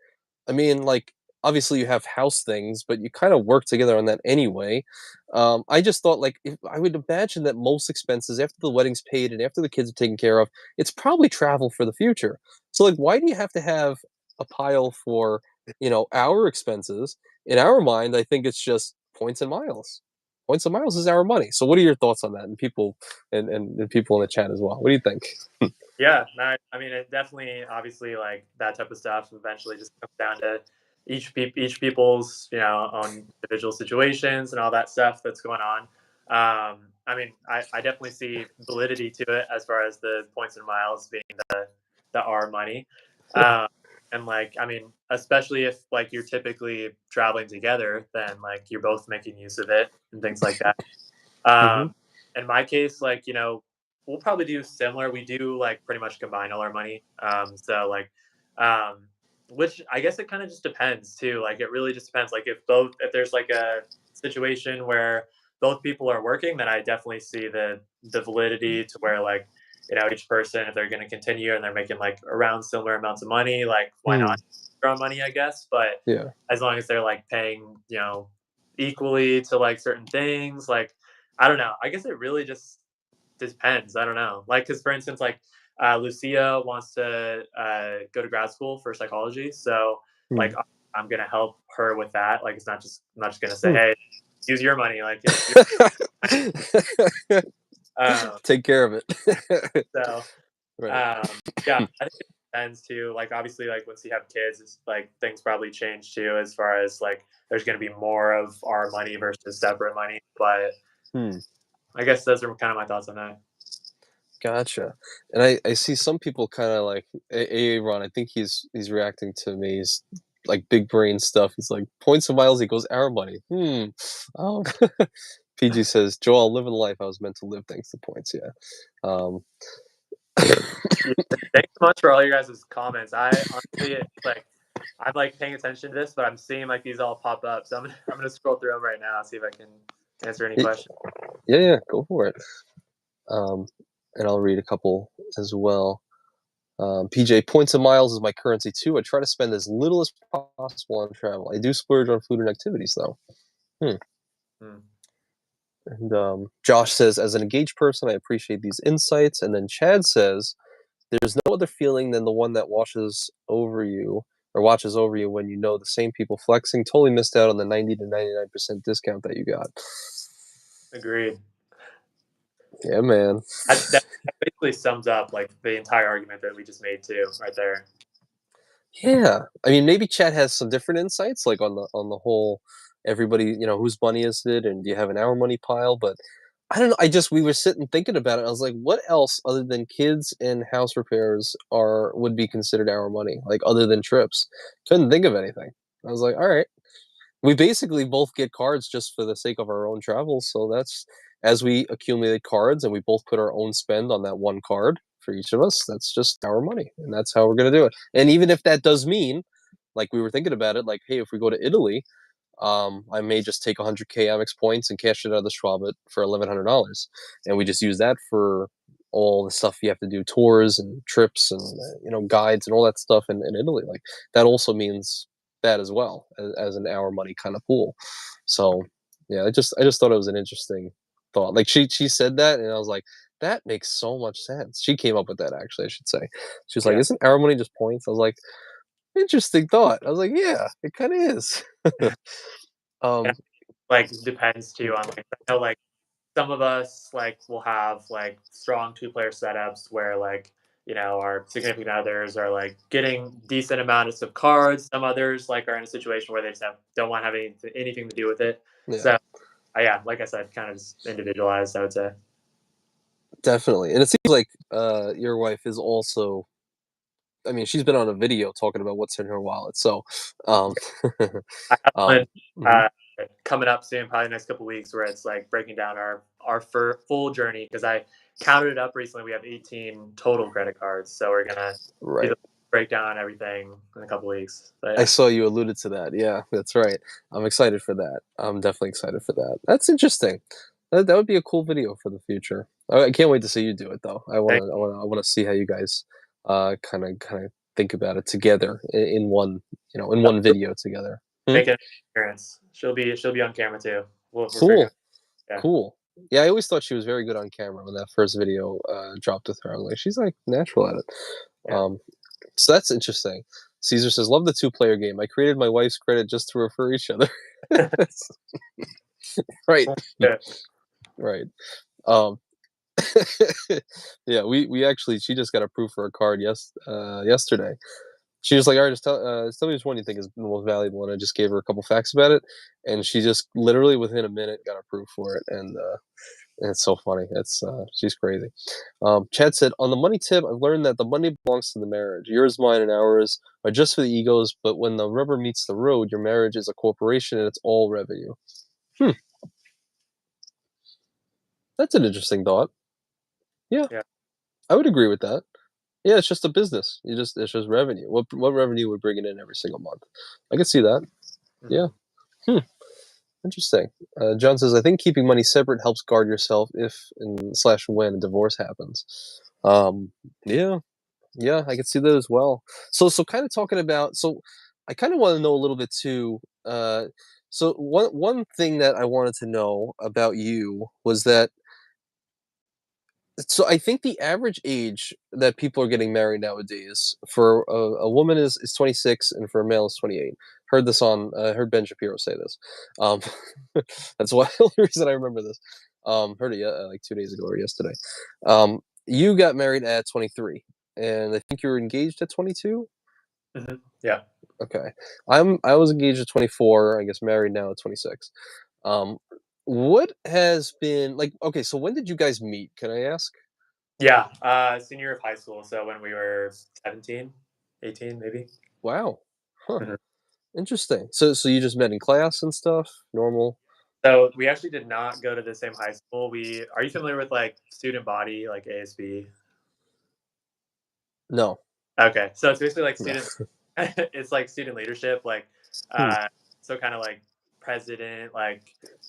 I mean, like, obviously you have house things, but you kind of work together on that anyway. I just thought, like, if I would imagine that most expenses after the wedding's paid and after the kids are taken care of, it's probably travel for the future. So, like, why do you have to have a pile for, our expenses? In our mind, I think it's just points and miles. Points and miles is our money. So, what are your thoughts on that? And people, and people in the chat as well. What do you think?
Yeah, no, I mean, it definitely, obviously, like that type of stuff eventually just comes down to each people's own individual situations and all that stuff that's going on. I mean, I definitely see validity to it as far as the points and miles being the R money, um, and like I mean, especially if like you're typically traveling together, then like you're both making use of it and things like that.
Hmm.
In my case, like, we'll probably do similar. We do like pretty much combine all our money. So like, um, which I guess it kind of just depends too. Like, it really just depends. Like, if there's like a situation where both people are working, then I definitely see the validity to where like, each person, if they're going to continue and they're making like around similar amounts of money, like why
Hmm.
not their own money, I guess. But
Yeah.
as long as they're like paying, equally to like certain things, like I don't know. I guess it really just depends. I don't know. Like, because for instance, like Lucia wants to go to grad school for psychology, so like
Hmm.
I'm gonna help her with that. Like, it's not just I'm not just gonna say,
Hmm.
hey, use your money. Like, it's um,
Take care of it.
so
Right.
yeah, I think it depends too. Like, obviously, like once you have kids, it's like things probably change too, as far as like there's gonna be more of our money versus separate money. But
Hmm.
I guess those are kind of my thoughts on that.
Gotcha. And I see some people kind of like Ron. I think he's reacting to me. He's like big brain stuff. He's like points and miles equals our money. Oh. PG says, Joel, living the life I was meant to live thanks to points. Yeah. Um,
Yeah, thanks so much for all your guys' comments. I honestly, like, I'm like paying attention to this, but I'm seeing like these all pop up. So I'm gonna scroll through them right now, see if I can answer any
y-
questions.
yeah, go for it. Um, and I'll read a couple as well. PJ, points and miles is my currency too. I try to spend as little as possible on travel. I do splurge on food and activities though. Hmm.
Hmm.
And Josh says, as an engaged person, I appreciate these insights. And then Chad says, there's no other feeling than the one that washes over you or watches over you when you know the same people flexing totally missed out on the 90 to 99% discount that you got.
Agreed.
Yeah, man.
That basically sums up like the entire argument that we just made too, right there.
Yeah. I mean, maybe Chad has some different insights, like on the whole, everybody, whose money is it, and do you have an our money pile? But I don't know. We were sitting thinking about it. I was like, what else other than kids and house repairs would be considered our money, like other than trips? Couldn't think of anything. I was like, all right. We basically both get cards just for the sake of our own travels. So that's as we accumulate cards and we both put our own spend on that one card for each of us, that's just our money. And that's how we're going to do it. And even if that does mean, like we were thinking about it, like, hey, if we go to Italy, I may just take 100K Amex points and cash it out of the Schwab for $1,100. And we just use that for all the stuff you have to do, tours and trips and, guides and all that stuff in Italy. Like that also means that as well as an our money kind of pool. So yeah, I just thought it was an interesting thought. Like she said that and I was like, that makes so much sense. She came up with that actually, I should say. She was like,
Yeah.
isn't our money just points? I was like, interesting thought. I was like, yeah, it kind of is.
Yeah.
um,
Like, depends too on like, I know like some of us like will have like strong two-player setups where like, our significant others are like getting decent amounts of cards. Some others like are in a situation where they just don't want to have anything to do with it.
yeah,
So yeah, like I said, kind of just individualized, I would say.
definitely. And it seems like your wife is also. I mean, she's been on a video talking about what's in her wallet. So, um,
I have one
mhm.
uh, coming up soon, probably the next couple weeks, where it's like breaking down our full journey, because I counted it up recently. We have 18 total credit cards, so we're gonna do
Right.
the breakdown on everything in a couple weeks. But
I
yeah,
saw you alluded to that. Yeah, that's right. I'm excited for that. I'm definitely excited for that. That's interesting. That would be a cool video for the future. I can't wait to see you do it though.
thank
I wanna see how you guys kind of think about it together in one, in
you.
one video together. Hmm?
Make an appearance. She'll be on camera too. We're figuring.
Cool.
Yeah,
Cool. Yeah, I always thought she was very good on camera when that first video dropped with her. I'm like, she's like natural at it.
yeah.
Um, so that's interesting. Caesar says, "Love the two-player game. I created my wife's credit just to refer each other." Right,
Yeah.
right. Um, yeah, we actually she just got approved for a card yesterday. She was like, "All right, just tell me which one you think is the most valuable," and I just gave her a couple facts about it, and she just literally within a minute got approved for it, and it's so funny. She's crazy. Chad said, on the money tip, I've learned that the money belongs to the marriage. Yours, mine, and ours are just for the egos, but when the rubber meets the road, your marriage is a corporation and it's all revenue. Hmm, that's an interesting thought. Yeah,
Yeah.
I would agree with that. Yeah, it's just a business. It's just revenue. What revenue we're bringing in every single month? I can see that. Yeah.
Mhm.
Hmm. Interesting. John says, I think keeping money separate helps guard yourself if and slash when a divorce happens. Yeah, yeah, I can see that as well. So kind of talking about, I kind of want to know a little bit too. So one thing that I wanted to know about you was that So I think the average age that people are getting married nowadays for a woman is 26 and for a male is 28. Heard this on heard Ben Shapiro say this. Um, that's why the only reason I remember this. Heard it like 2 days ago or yesterday. You got married at 23, and I think you were engaged at 22.
Yeah.
Okay, I was engaged at 24. I guess married now at 26. Um, what has been like? Okay, so when did you guys meet? Can I ask?
Yeah, senior year of high school, so when we were 17, 18, maybe.
Wow. Huh.
Mhm.
Interesting. So you just met in class and stuff? Normal?
So, we actually did not go to the same high school. We Are you familiar with, like, student body, like ASB?
No.
Okay, so it's basically like
No.
student it's like student leadership, like,
Hmm.
uh, so kinda like president, like,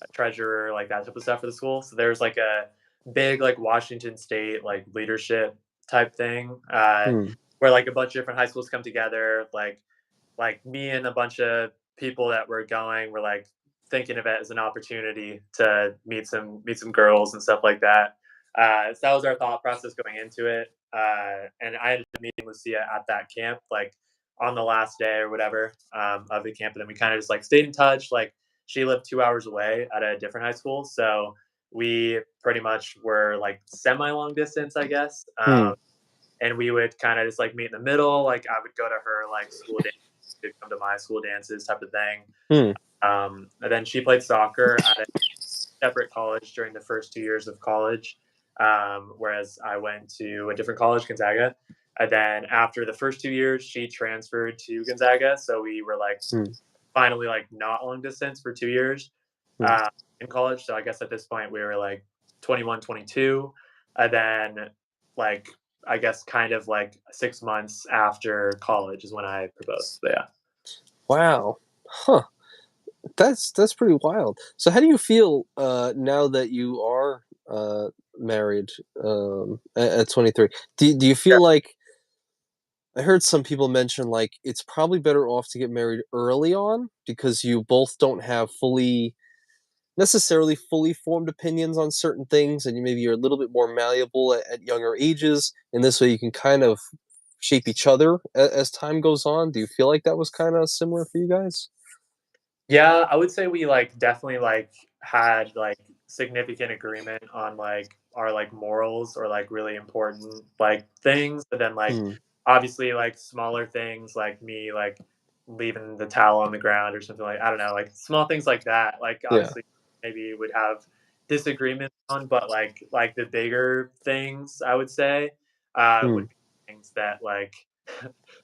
a treasurer, like that type of stuff for the school. So there's like a big, like, Washington State, like, leadership type thing,
Hmm.
where, like, a bunch of different high schools come together, like me and a bunch of people that were going were like thinking of it as an opportunity to meet some girls and stuff like that. So that was our thought process going into it. And I ended up meeting Lucia at that camp, like on the last day or whatever of the camp. And then we kind of just like stayed in touch. Like she lived 2 hours away at a different high school, so we pretty much were like semi long distance, I guess.
Hmm.
And we would kind of just like meet in the middle. Like I would go to her like school dance, she'd come to my school dances, type of thing.
Hmm.
And then she played soccer at a separate college during the first 2 years of college, whereas I went to a different college, Gonzaga. And then after the first 2 years, she transferred to Gonzaga, so we were like
Hmm.
finally like not long distance for 2 years
Hmm.
in college. So I guess at this point we were like 21, 22. And then like I guess kind of like 6 months after college is when I proposed. But yeah.
Wow. Huh. That's pretty wild. So how do you feel now that you are married at 23? Do you feel
Sure.
like I heard some people mention like it's probably better off to get married early on because you both don't have necessarily fully formed opinions on certain things, and you maybe you're a little bit more malleable at younger ages, and this way you can kind of shape each other as time goes on. Do you feel like that was kind of similar for you guys?
Yeah, I would say we like definitely like had like significant agreement on like our like morals or like really important like things. But then like
Hmm.
obviously like smaller things like me like leaving the towel on the ground or something, like I don't know, like small things like that. Like
Yeah.
obviously maybe would have disagreements on, but like the bigger things I would say
Hmm.
would be things that like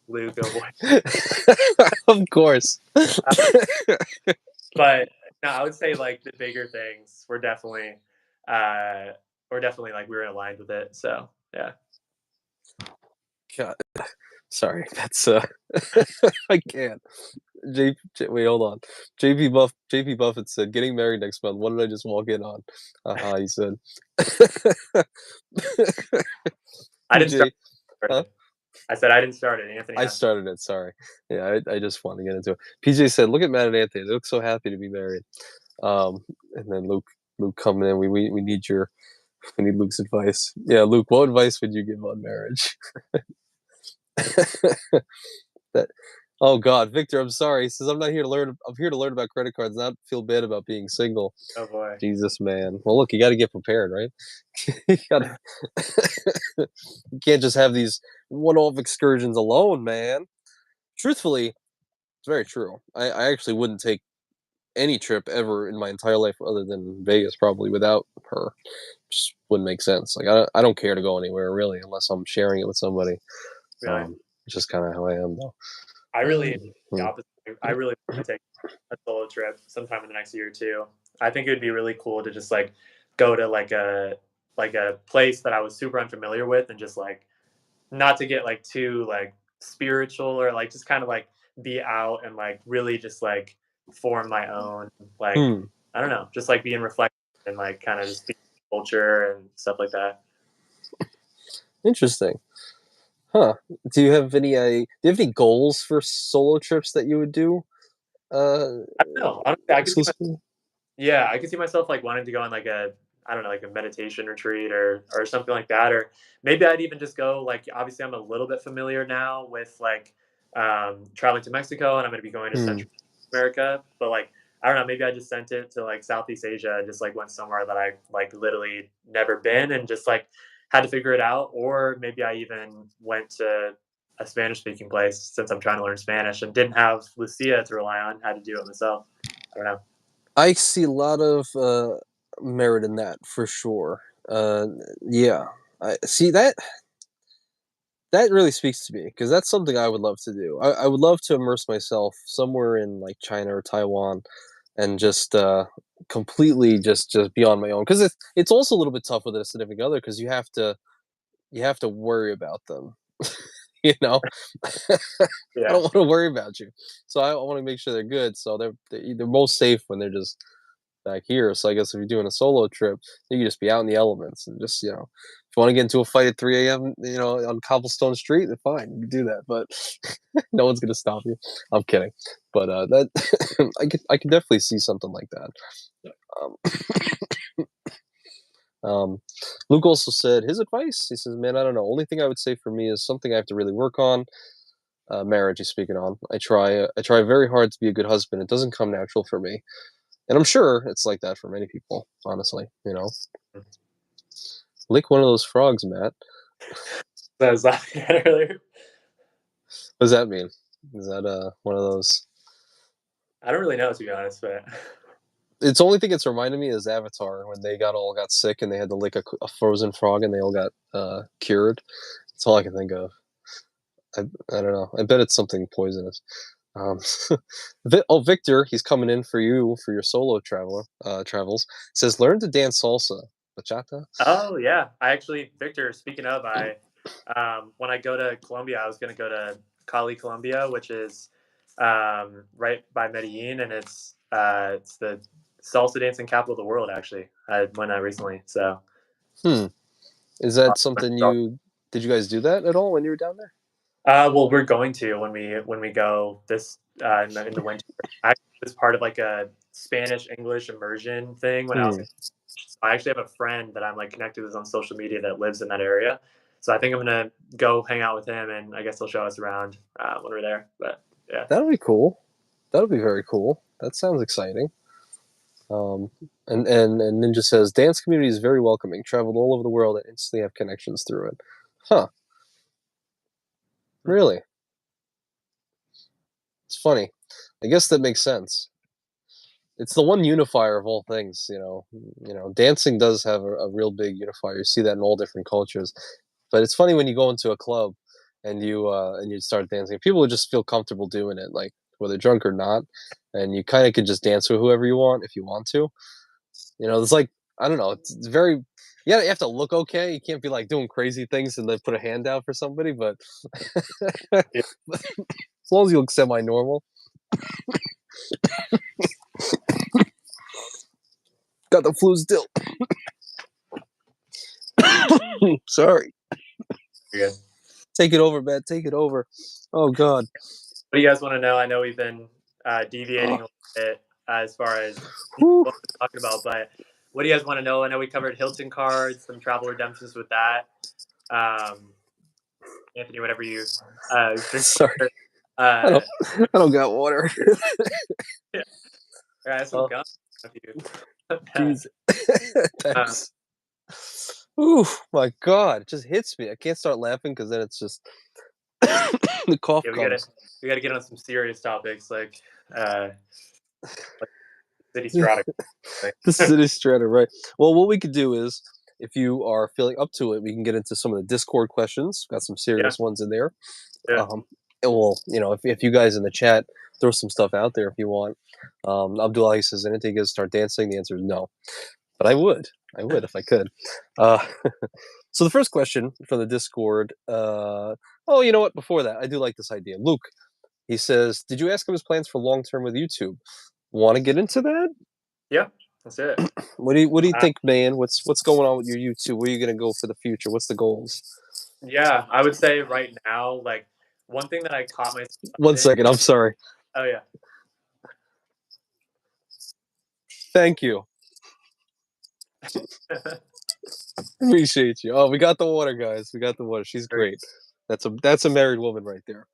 Luke avoid.
Of course.
But no, I would say like the bigger things uh were definitely like we were aligned with it. So yeah.
God, sorry, that's I can't. Wait, hold on. JP Buffett said, "Getting married next month." What did I just walk in on? He said.
I didn't start
PJ, huh?
it. I said I didn't start it. Anthony
I
has.
started it. Sorry. Yeah, I just want to get into it. PJ said, "Look at Matt and Anthony. They look so happy to be married." And then Luke coming in. We need we need Luke's advice. Yeah, Luke, what advice would you give on marriage? That oh God, Victor, I'm sorry. He says I'm not here to learn. I'm here to learn about credit cards, not feel bad about being single.
Oh boy.
Jesus, man. Well, look, you got to get prepared, right? you gotta, you can't just have these one-off excursions alone, man. Truthfully, it's very true. I actually wouldn't take any trip ever in my entire life other than Vegas, probably without her. Just wouldn't make sense. Like I don't care to go anywhere really unless I'm sharing it with somebody.
Really.
Um, it's just kind of how I am, though.
I really the
Hmm.
opposite. I really want to take a solo trip sometime in the next year or two. I think it would be really cool to just like go to like a place that I was super unfamiliar with and just like not to get like too like spiritual or like just kind of like be out and like really just like form my own like
Hmm.
I don't know, just like being reflective and like kind of just be culture and stuff like that.
Interesting. Huh. Do you have any goals for solo trips that you would do, uh,
I don't know. Honestly, I could see my
exclusively?
yeah, I could see myself like wanting to go on like a I don't know, like a meditation retreat or something like that. Or maybe I'd even just go, like, obviously I'm a little bit familiar now with like traveling to Mexico, and I'm going to be going to
Hmm.
Central America, but like I don't know, maybe I just sent it to like Southeast Asia and just like went somewhere that I like literally never been and just like had to figure it out. Or maybe I even went to a Spanish speaking place since I'm trying to learn Spanish and didn't have Lucia to rely on, had to do it myself. I don't know.
I see a lot of merit in that for sure. Uh, yeah, I see that. That really speaks to me because that's something I would love to do. I would love to immerse myself somewhere in like China or Taiwan and just completely just be on my own because it's also a little bit tough with a significant other because you have to worry about them. You know, I
Yeah.
don't want to worry about you, so I want to make sure they're good. So they're most safe when they're just back here. So I guess if you're doing a solo trip, you can just be out in the elements and just if you want to get into a fight at 3 a.m. On cobblestone street, then fine, you can do that. But no one's gonna stop you. I'm kidding, but that I can definitely see something like that. Um, Luke also said his advice. He says, "Man, I don't know. Only thing I would say for me is something I have to really work on. Marriage. He's speaking on. I try very hard to be a good husband. It doesn't come natural for me, and I'm sure it's like that for many people. Honestly, lick one of those frogs, Matt.
So I was laughing at it earlier.
What does that mean? Is that one of those?
I don't really know, to be honest, but
It's the only thing it's reminded me is Avatar when they all got sick and they had to lick a frozen frog and they all got cured. That's all I can think of. I don't know. I bet it's something poisonous. Um, Victor, he's coming in for you for your solo travels. Says learn to dance salsa, bachata.
oh yeah, I actually, Victor. Speaking of, I when I go to Colombia, I was going to go to Cali, Colombia, which is right by Medellin, and it's the salsa dancing capital of the world. Actually, I went recently. So,
Hmm. Is that something you did? You guys do that at all when you were down there?
well, we're going to when we go this in the winter. I was part of like a Spanish English immersion thing when I was
Hmm.
in. So I actually have a friend that I'm like connected with on social media that lives in that area. So I think I'm gonna go hang out with him, and I guess he'll show us around when we're there. But yeah,
That'll be cool. That'll be very cool. That sounds exciting. Um, and Ninja says dance community is very welcoming. Traveled all over the world and instantly have connections through it. Huh?
Hmm.
Really? It's funny. I guess that makes sense. It's the one unifier of all things. Dancing does have a real big unifier. You see that in all different cultures. But it's funny when you go into a club and you start dancing. People would just feel comfortable doing it, like whether drunk or not, and you kind of could just dance with whoever you want if you want to. It's like I don't know. It's very yeah. You have to look okay. You can't be like doing crazy things and then put a hand out for somebody. But as
Yeah.
long as you look semi-normal, got the flu still. Sorry.
You're good.
Take it over, man. Take it over. Oh God.
What do you guys want to know? I know we've been deviating a little bit as far as
Whew.
what we're talking about, but what do you guys want to know? I know we covered Hilton cards, some travel redemptions with that. Um, Anthony, whatever you drink.
Sorry. I
Uh,
don't. I don't got water.
yeah, I have some
Oh,
gum. If you,
jeez.
uh,
Thanks. Ooh, my God! It just hits me. I can't start laughing because then it's just the cough
yeah,
comes.
we gotta get on some serious topics uh, like city strata.
The city strata, right? Well, what we could do is, if you are feeling up to it, we can get into some of the Discord questions. Got some
Yeah,
serious ones in there.
yeah.
And well, if you guys in the chat throw some stuff out there if you want. Abdullah says, anything to start dancing? The answer is no. But I would if I could. Uh, so the first question from the Discord. Oh, you know what? Before that, I do like this idea. Luke, he says, did you ask him his plans for long term with YouTube? Want to get into that?
Yeah, that's it.
What do you
Uh,
think, man? What's going on with your YouTube? Where are you gonna go for the future? What's the goals?
yeah, I would say right now, like one thing that I caught myself
One
in.
second, I'm sorry.
Oh yeah,
Thank you. Appreciate you. Oh, we got the water, guys. We got the water. She's great. That's a married woman right there.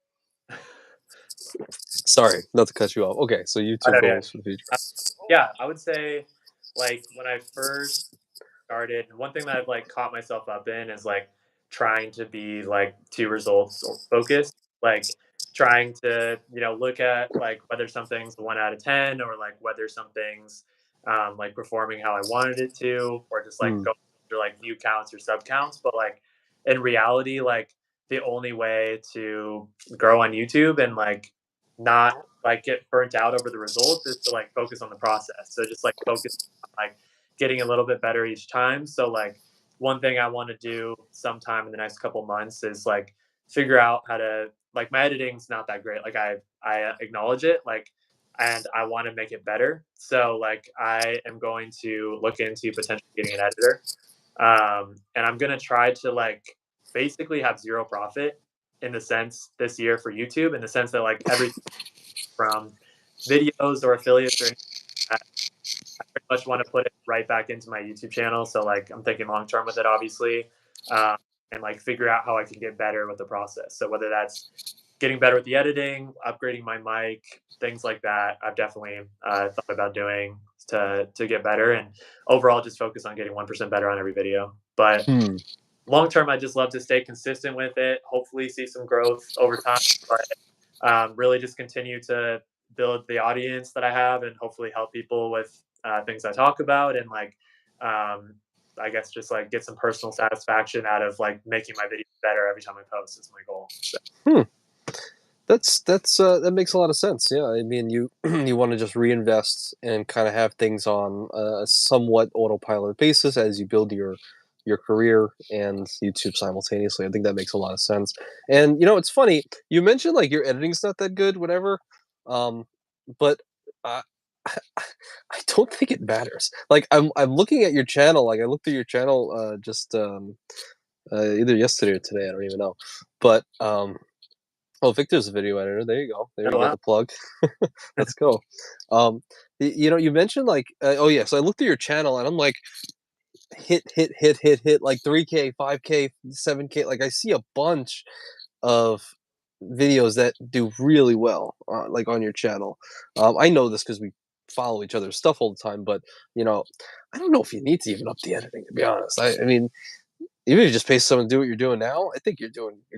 Sorry, not to cut you off. Okay, so
I
YouTube
know, yeah.
goals for the future.
Yeah, I would say, like, when I first started, one thing that I've, like, caught myself up in is, like, trying to be, like, too results or focused, like, trying to, look at, like, whether something's a 1 out of 10 or, like, whether something's, like, performing how I wanted it to, or just, like,
Hmm.
go through, like, view counts or sub counts, but, like, in reality, like, the only way to grow on YouTube and, like, not, like, get burnt out over the results is to, like, focus on the process. So just, like, focus on, like, getting a little bit better each time. So, like, one thing I want to do sometime in the next couple months is, like, figure out how to, like, my editing's not that great. Like, I acknowledge it, like, and I want to make it better. So, like, I am going to look into potentially getting an editor. And I'm gonna try to, like, basically have zero profit in the sense this year for YouTube, in the sense that, like, everything from videos or affiliates or anything like that, I pretty much want to put it right back into my YouTube channel. So, like, I'm thinking long term with it, obviously, um, and, like, figure out how I can get better with the process. So whether that's getting better with the editing, upgrading my mic, things like that, I've definitely thought about doing to get better, and overall just focus on getting 1% better on every video. But
Hmm.
long term, I just love to stay consistent with it. Hopefully, see some growth over time, but really just continue to build the audience that I have, and hopefully help people with things I talk about, and, like, um, I guess just, like, get some personal satisfaction out of, like, making my videos better every time I post is my goal. So,
Hmm. That makes a lot of sense. Yeah, I mean, you you want to just reinvest and kind of have things on a somewhat autopilot basis as you build your career and YouTube simultaneously. I think that makes a lot of sense. And it's funny you mentioned like your editing's not that good, whatever. Um, but uh, I don't think it matters. Like I'm looking at your channel. Like I looked at your channel just either yesterday or today. I don't even know, but oh, Victor's a video editor. There you go. There
oh
you go.
wow,
The plug. Let's go. Um, you mentioned like, oh yeah. So I looked at your channel and I'm like, hit, like 3K, 5K, 7K. Like I see a bunch of videos that do really well, like on your channel. I know this because we follow each other's stuff all the time, but you know, I don't know if you need to even up the editing. To be honest, I mean, even if you just pay someone to do what you're doing now, I think you're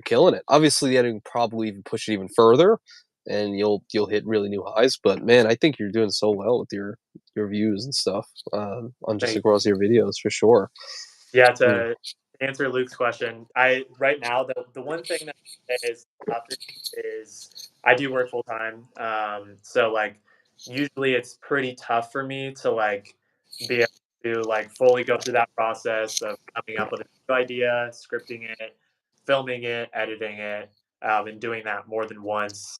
killing it. Obviously, the editing probably even push it even further, and you'll hit really new highs. But man, I think you're doing so well with your views and stuff on just
thank
across your videos for sure.
Yeah,
Hmm.
to answer Luke's question, I right now the one thing that is tough is I do work full time. So, like, usually it's pretty tough for me to, like, be able to, like, fully go through that process of coming up with a new idea, scripting it, filming it, editing it, and doing that more than once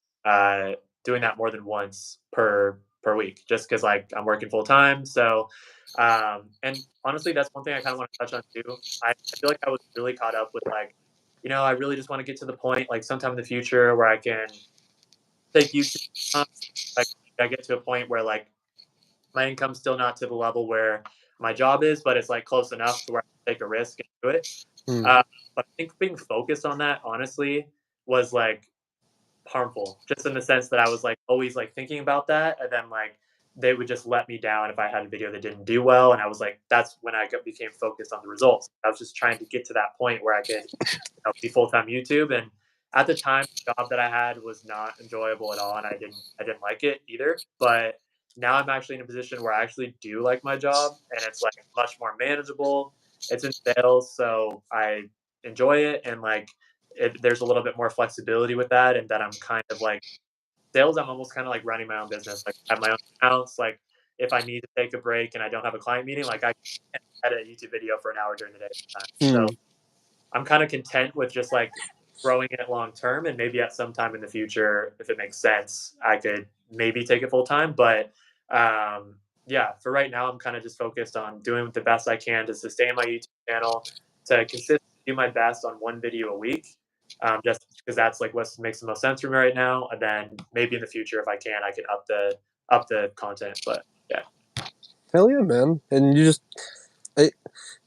per week, just because, like, I'm working full time. So, and honestly, that's one thing I kind of want to touch on too. I feel like I was really caught up with, like, I really just want to get to the point, like, sometime in the future where I can take YouTube. Like, I get to a point where, like, my income's still not to the level where my job is, but it's, like, close enough to where I can take a risk and do it.
Hmm.
Uh, but I think being focused on that, honestly, was, like, harmful, just in the sense that I was, like, always, like, thinking about that, and then, like, they would just let me down if I had a video that didn't do well, and I was like, that's when became focused on the results. I was just trying to get to that point where I could, be full-time YouTube, and at the time, the job that I had was not enjoyable at all, and I didn't like it either, but now I'm actually in a position where I actually do like my job, and it's, like, much more manageable. It's in sales, so I enjoy it, and, like, there's a little bit more flexibility with that, and that I'm kind of like sales. I'm almost kind of like running my own business. Like, I have my own accounts. Like, if I need to take a break and I don't have a client meeting, like, I can edit a YouTube video for an hour during the day sometimes. So
Hmm.
I'm kind of content with just, like, growing it long term, and maybe at some time in the future, if it makes sense, I could maybe take it full time. But yeah, for right now, I'm kind of just focused on doing the best I can to sustain my YouTube channel, to consistently do my best on one video a week, just because that's, like, what makes the most sense for me right now. And then maybe in the future, if I can, I can up the content. But yeah,
Hell yeah, man! And you just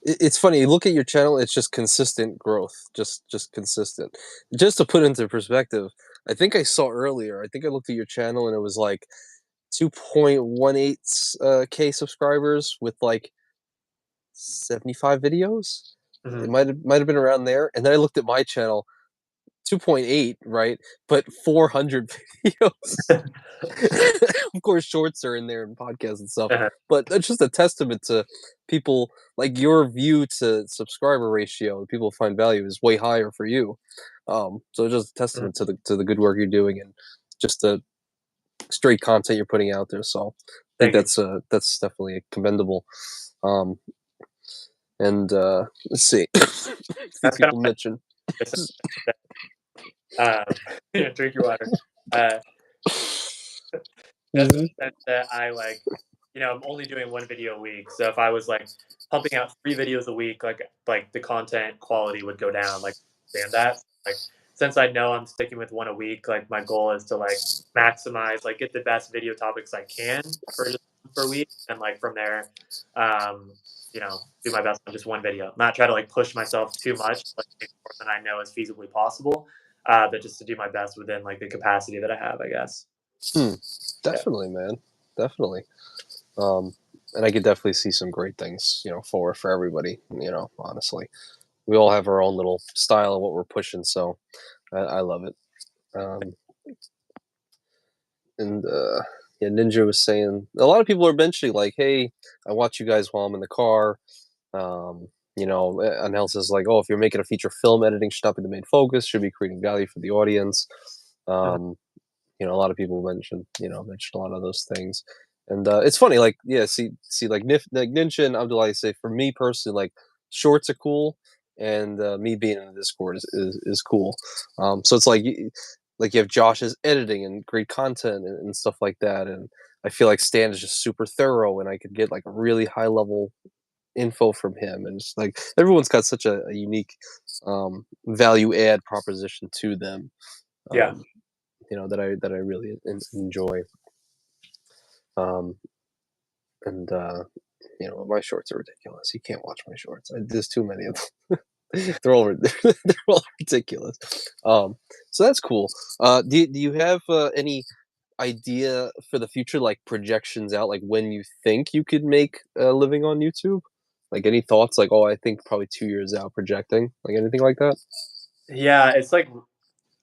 it's funny. You look at your channel; it's just consistent growth, just consistent. Just to put into perspective, I think I saw earlier. I think I looked at your channel and it was like 2.18 k subscribers with like 75 videos. It
Mhm.
might have been around there. And then I looked at my channel, 2.8, right? But 400 videos. Of course, shorts are in there and podcasts and stuff.
Uh-huh.
But that's just a testament to people like your view to subscriber ratio. People find value is way higher for you. So it's just a
Mhm.
testament to the good work you're doing and just the straight content you're putting out there. So I think
Thank you.
that's definitely commendable. Um, and let's see, these
That's kind of
people
what
mention.
I said. Drink your water. Uh, just in
Mhm.
the sense that I like, I'm only doing one video a week. So if I was like pumping out 3 videos a week, like the content quality would go down. Like, understand that. Like, since I know I'm sticking with one a week, like my goal is to like maximize, like get the best video topics I can for just per week, and like from there, um, do my best on just one video. Not try to like push myself too much, like make more than I know is feasibly possible, but just to do my best within like the capacity that I have, I guess.
Hmm.
Yeah.
Definitely, man. Definitely. Um, and I could definitely see some great things, for everybody. Honestly, we all have our own little style of what we're pushing, so I love it. Um, and yeah, Ninja was saying a lot of people are mentioning like, "Hey, I watch you guys while I'm in the car." And Hell says like, "Oh, if you're making a feature film, editing should not be the main focus. Should be creating value for the audience."
Mhm.
Um, a lot of people mentioned a lot of those things, and it's funny. Like, yeah, see, like Ninja and Abdullah say, for me personally, like shorts are cool, and me being in the Discord is cool. So it's like you have Josh's editing and great content and stuff like that, and I feel like Stan is just super thorough, and I could get like a really high level info from him, and it's like everyone's got such a unique value add proposition to them.
Yeah.
Um, that I really enjoy. Um, and my shorts are ridiculous. You can't watch my shorts. There's too many of them. They're all ridiculous. So that's cool. Do you have any idea for the future, like projections out, like when you think you could make a living on YouTube? Like any thoughts? Like, oh, I think probably 2 years out, projecting, like anything like that.
Yeah, it's like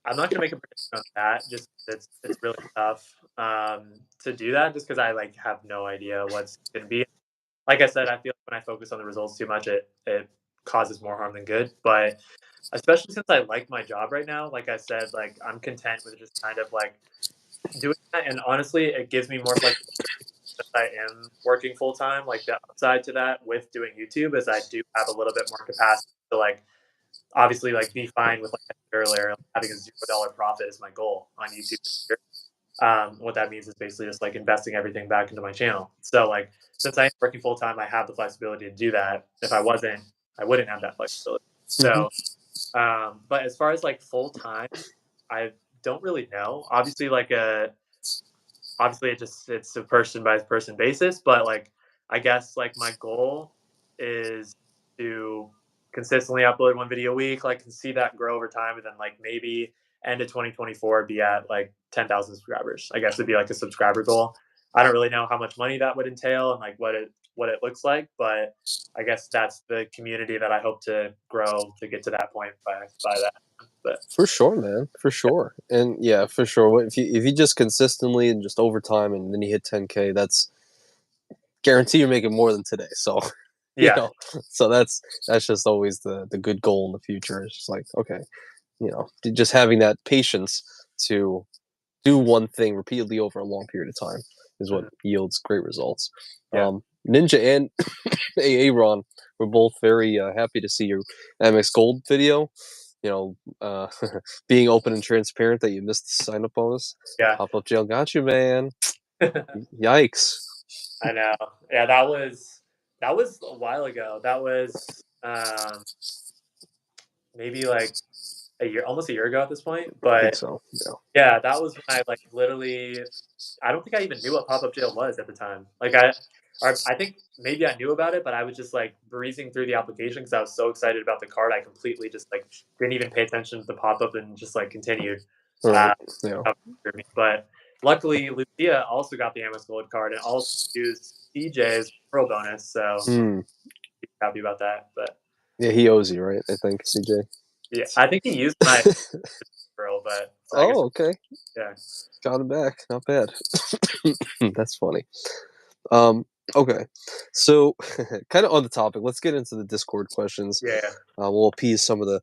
I'm not gonna make a prediction on that. Just it's really tough to do that, just because I like have no idea what's gonna be. Like I said, I feel like when I focus on the results too much, it causes more harm than good. But especially since I like my job right now, like I said, like I'm content with just kind of like doing that. And honestly, it gives me more flexibility that I am working full time. Like the upside to that with doing YouTube is I do have a little bit more capacity to like obviously like be fine with like I said earlier, like, having a $0 profit is my goal on YouTube this year. What that means is basically just like investing everything back into my channel. So like since I am working full time, I have the flexibility to do that. If I wasn't, I wouldn't have that flexibility.
Hmm.
So, but as far as like full time, I don't really know. Obviously it's a person by person basis, but like I guess like my goal is to consistently upload one video a week, like see that grow over time, and then like maybe end of 2024 be at like 10,000 subscribers. I guess would be like a subscriber goal. I don't really know how much money that would entail and like what it looks like, but I guess that's the community that I hope to grow to get to that point by that. But
For sure, man. For sure. And yeah, for sure. If you just consistently and just over time and then you hit 10K, that's guarantee you're making more than today. So, you
yeah,
know, so that's just always the good goal in the future. It's just like, okay, just having that patience to do one thing repeatedly over a long period of time is what
mhm,
yields great results.
yeah,
Ninja and Aaron were both very happy to see your Amex Gold video. Being open and transparent that you missed the sign up bonus.
yeah.
Pop up jail got you, man. Yikes.
I know. Yeah, that was a while ago. That was maybe like a year, almost a year ago at this point.
I think
But
so. Yeah.
yeah, that was when I like literally. I don't think I even knew what pop up jail was at the time. Like or I think maybe I knew about it, but I was just like breezing through the application because I was so excited about the card. I completely just like didn't even pay attention to the pop up and just like continued.
Right.
Uh,
Yeah.
but luckily, Lucia also got the Amex Gold card and also used CJ's referral bonus, so
Hmm.
happy about that. But
Yeah, he owes you, right? I think CJ.
yeah, I think he used my referral, but so I guess
Oh, okay.
yeah,
Got him back. Not bad. That's funny. Um, okay. So, kind of on the topic, let's get into the Discord questions.
yeah.
We'll appease some of the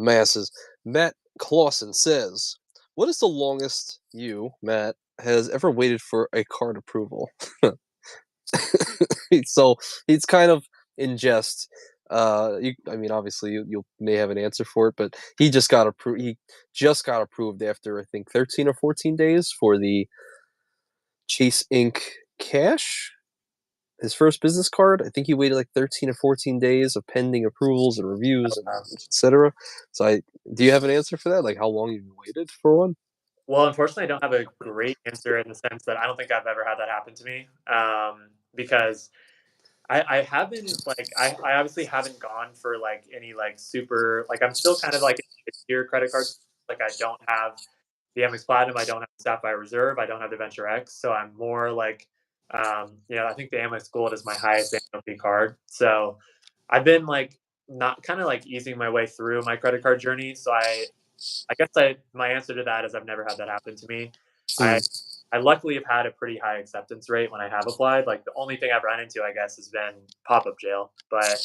masses. Matt Clausen says, "What is the longest you, Matt, has ever waited for a card approval?" So he's kind of in jest. I mean, obviously, you may have an answer for it, but he just got approved. He just got approved after I think 13 or 14 days for the Chase Inc. Cash, his first business card. I think he waited like 13 or 14 days of pending approvals and reviews and etc. So do you have an answer for that? Like how long you waited for one?
Well, unfortunately, I don't have a great answer in the sense that I don't think I've ever had that happen to me. Because I haven't like I obviously haven't gone for like any like super like I'm still kind of like a tier credit cards. Like I don't have the Amex Platinum, I don't have the Sapphire Reserve, I don't have the Venture X, so I'm more like I think the Amex Gold is my highest annual fee card. So I've been like not kind of like easing my way through my credit card journey. So I guess my answer to that is I've never had that happen to me.
Mm,
I I luckily have had a pretty high acceptance rate when I have applied. Like the only thing I've run into, I guess, has been pop up jail. But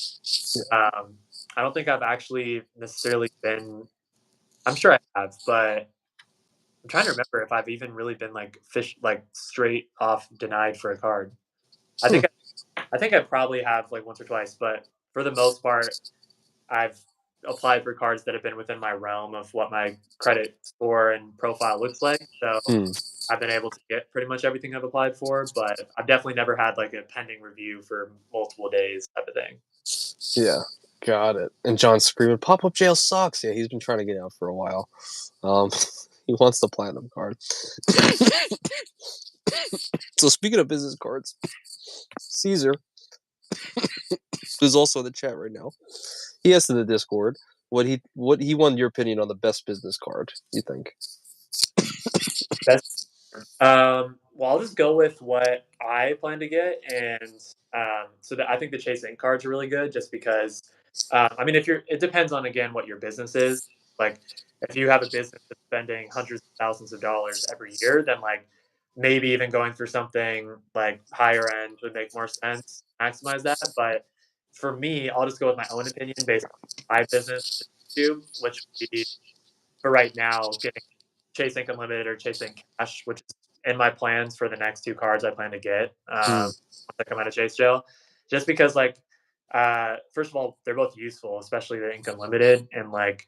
yeah.
um, I don't think I've actually necessarily been. I'm sure I have, but I'm trying to remember if I've even really been like like straight off denied for a card. I
Hmm,
think I think I probably have like once or twice, but for the most part, I've applied for cards that have been within my realm of what my credit score and profile looks like. So
hmm.
I've been able to get pretty much everything I've applied for, but I've definitely never had like a pending review for multiple days type of thing.
Yeah, got it. And John's screaming, "Pop up jail sucks!" Yeah, he's been trying to get out for a while. Um, he wants the platinum card. So speaking of business cards, Caesar is also in the chat right now. He asked in the Discord what he wanted your opinion on the best business card. You think?
That's well, I'll just go with what I plan to get, and so that I think the Chase Ink cards are really good, just because. I mean, it depends on again what your business is. Like, if you have a business that's spending hundreds of thousands of dollars every year, then like maybe even going for something like higher end would make more sense, maximize that. But for me, I'll just go with my own opinion based on my business, too, which would be for right now getting Chase Ink Unlimited or Chase Ink Cash, which is in my plans for the next two cards I plan to get
Hmm.
once I come out of Chase jail. Just because, like, first of all, they're both useful, especially the Ink Unlimited, and like,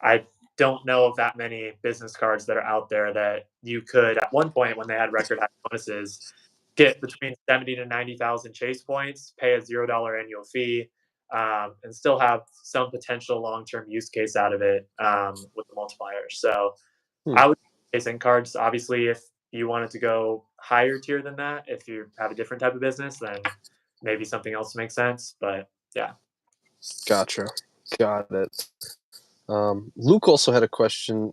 I don't know of that many business cards that are out there that you could at one point when they had record high bonuses get between 70 to 90,000 Chase points, pay a $0 annual fee, and still have some potential long term use case out of it with the multiplier. So
Hmm.
I would Chase in cards. Obviously, if you wanted to go higher tier than that, if you have a different type of business, then maybe something else makes sense. But yeah,
Gotcha. Got it. Luke also had a question,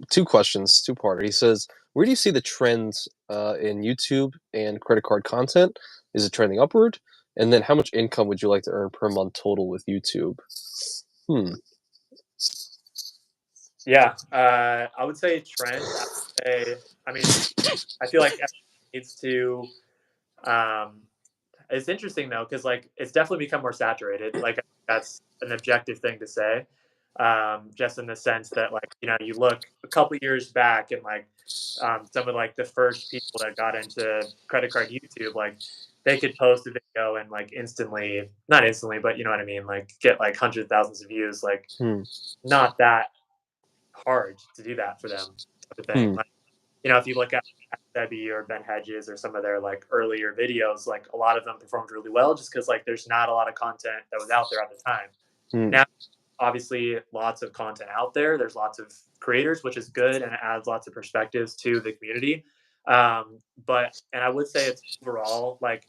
two questions, two-parter. He says, "Where do you see the trends in YouTube and credit card content? Is it trending upward? And then, how much income would you like to earn per month total with YouTube?" Hmm.
yeah, I would say trend. I mean, I feel like everyone needs to. Um, it's interesting though, because like it's definitely become more saturated. Like that's an objective thing to say, just in the sense that like you look a couple years back and like some of like the first people that got into credit card YouTube, like they could post a video and like instantly, not instantly, but you know what I mean, like get like hundreds of thousands of views. Like
Hmm.
not that hard to do that for them, type of thing.
Hmm.
Like, if you look at Debbie or Ben Hedges or some of their like earlier videos, like a lot of them performed really well just because like there's not a lot of content that was out there at the time.
Hmm.
Now, obviously, lots of content out there. There's lots of creators, which is good and it adds lots of perspectives to the community. But I would say it's overall like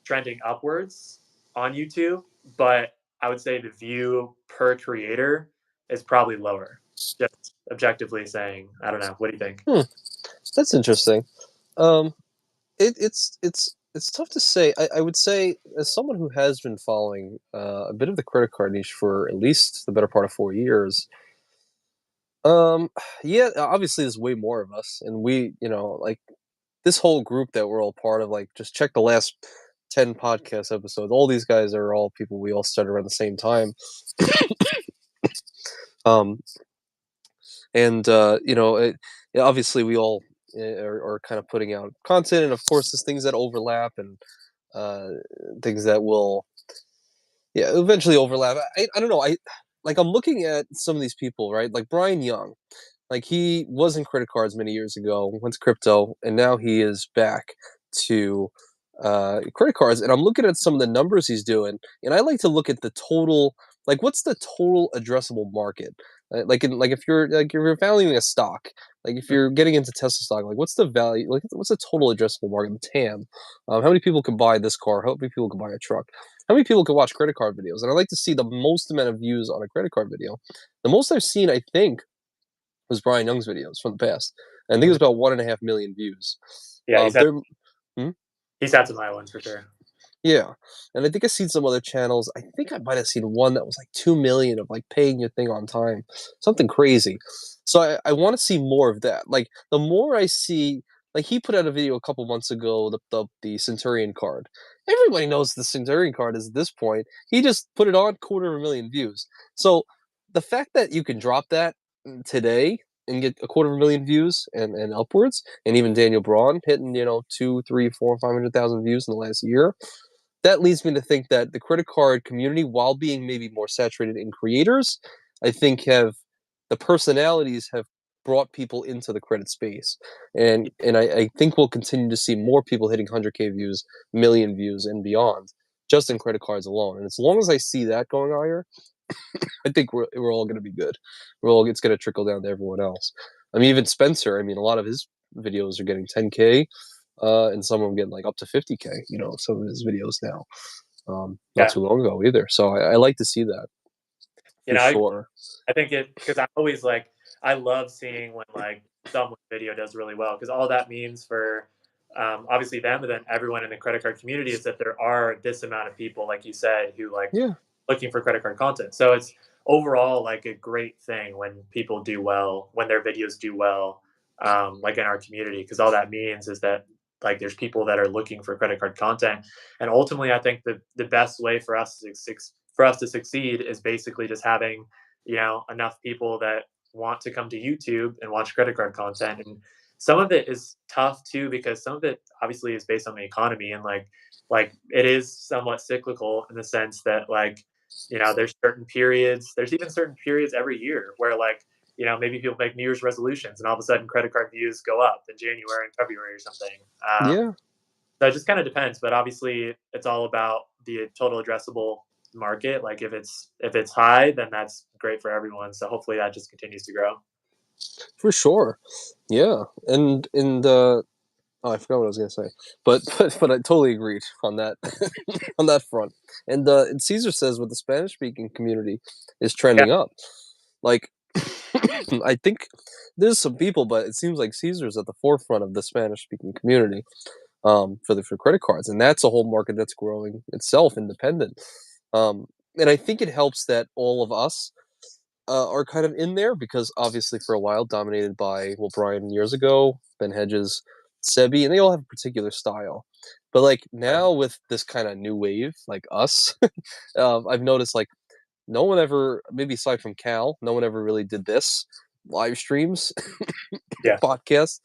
trending upwards on YouTube, but I would say the view per creator is probably lower. Just objectively saying, I don't know. What do you think?
That's interesting. Um, it's tough to say. I would say, as someone who has been following a bit of the credit card niche for at least the better part of 4 years. Yeah, obviously there's way more of us, and we, like this whole group that we're all part of. Like, just check the last 10 podcast episodes. All these guys are all people we all started around the same time. Um, and obviously we all are kind of putting out content, and of course there's things that overlap, and uh, things that will, yeah, eventually overlap. I don't know. I'm looking at some of these people, right? Like Brian Young. Like, he was in credit cards many years ago, went to crypto, and now he is back to credit cards. And I'm looking at some of the numbers he's doing, and I like to look at the total. Like, what's the total addressable market? If you're valuing a stock, like if you're getting into Tesla stock, like what's the value? Like, what's the total addressable market, the TAM? How many people can buy this car? How many people can buy a truck? How many people can watch credit card videos? And I like to see the most amount of views on a credit card video. The most I've seen, I think, was Brian Young's videos from the past. And I think it was about 1.5 million views.
Yeah,
They're hmm?
he's had some high ones for sure.
Yeah, and I think I've seen some other channels. I think I might have seen one that was like 2 million of like paying your thing on time, something crazy. So I want to see more of that. Like, the more I see, like he put out a video a couple months ago, the Centurion card. Everybody knows the Centurion card is at this point. He just put it on, 250,000 views. So the fact that you can drop that today and get 250,000 views and upwards, and even Daniel Braun hitting, two, three, four, 500,000 views in the last year, that leads me to think that the credit card community, while being maybe more saturated in creators, I think the personalities have brought people into the credit space, and I think we'll continue to see more people hitting 100K views, million views, and beyond, just in credit cards alone. And as long as I see that going higher, I think we're all going to be good. It's going to trickle down to everyone else. I mean, even Spencer. I mean, a lot of his videos are getting 10K, and some of them getting like up to 50K. Some of his videos now. Not
Yeah,
too long ago either. So I like to see that
you
for
know,
sure.
I think it because I always like I love seeing when like someone's video does really well because all that means for obviously them and then everyone in the credit card community is that there are this amount of people, like you said, who like
Yeah,
looking for credit card content. So it's overall like a great thing when people do well, when their videos do well, like in our community, because all that means is that like there's people that are looking for credit card content, and ultimately, I think the best way for us to succeed is basically just having enough people that want to come to YouTube and watch credit card content. And some of it is tough too because some of it obviously is based on the economy and like it is somewhat cyclical in the sense that like there's even certain periods every year where like maybe people make New Year's resolutions and all of a sudden credit card views go up in January and February or something.
yeah,
So it just kind of depends, but obviously it's all about the total addressable market. Like if it's high, then that's great for everyone. So hopefully that just continues to grow.
for sure. Yeah, and oh, I forgot what I was gonna say, but I totally agreed on that on that front. And Caesar says with the Spanish speaking community is
Yeah,
trending up. Like, I think there's some people, but it seems like Caesar's at the forefront of the Spanish speaking community, for credit cards, and that's a whole market that's growing itself, independent. And I think it helps that all of us are kind of in there because obviously for a while dominated by, well, Brian years ago, Ben Hedges, Sebi, and they all have a particular style. But like
right.
now with this kind of new wave, like us, I've noticed like no one ever, maybe aside from Cal, no one ever really did this live streams,
Yeah.
podcasts.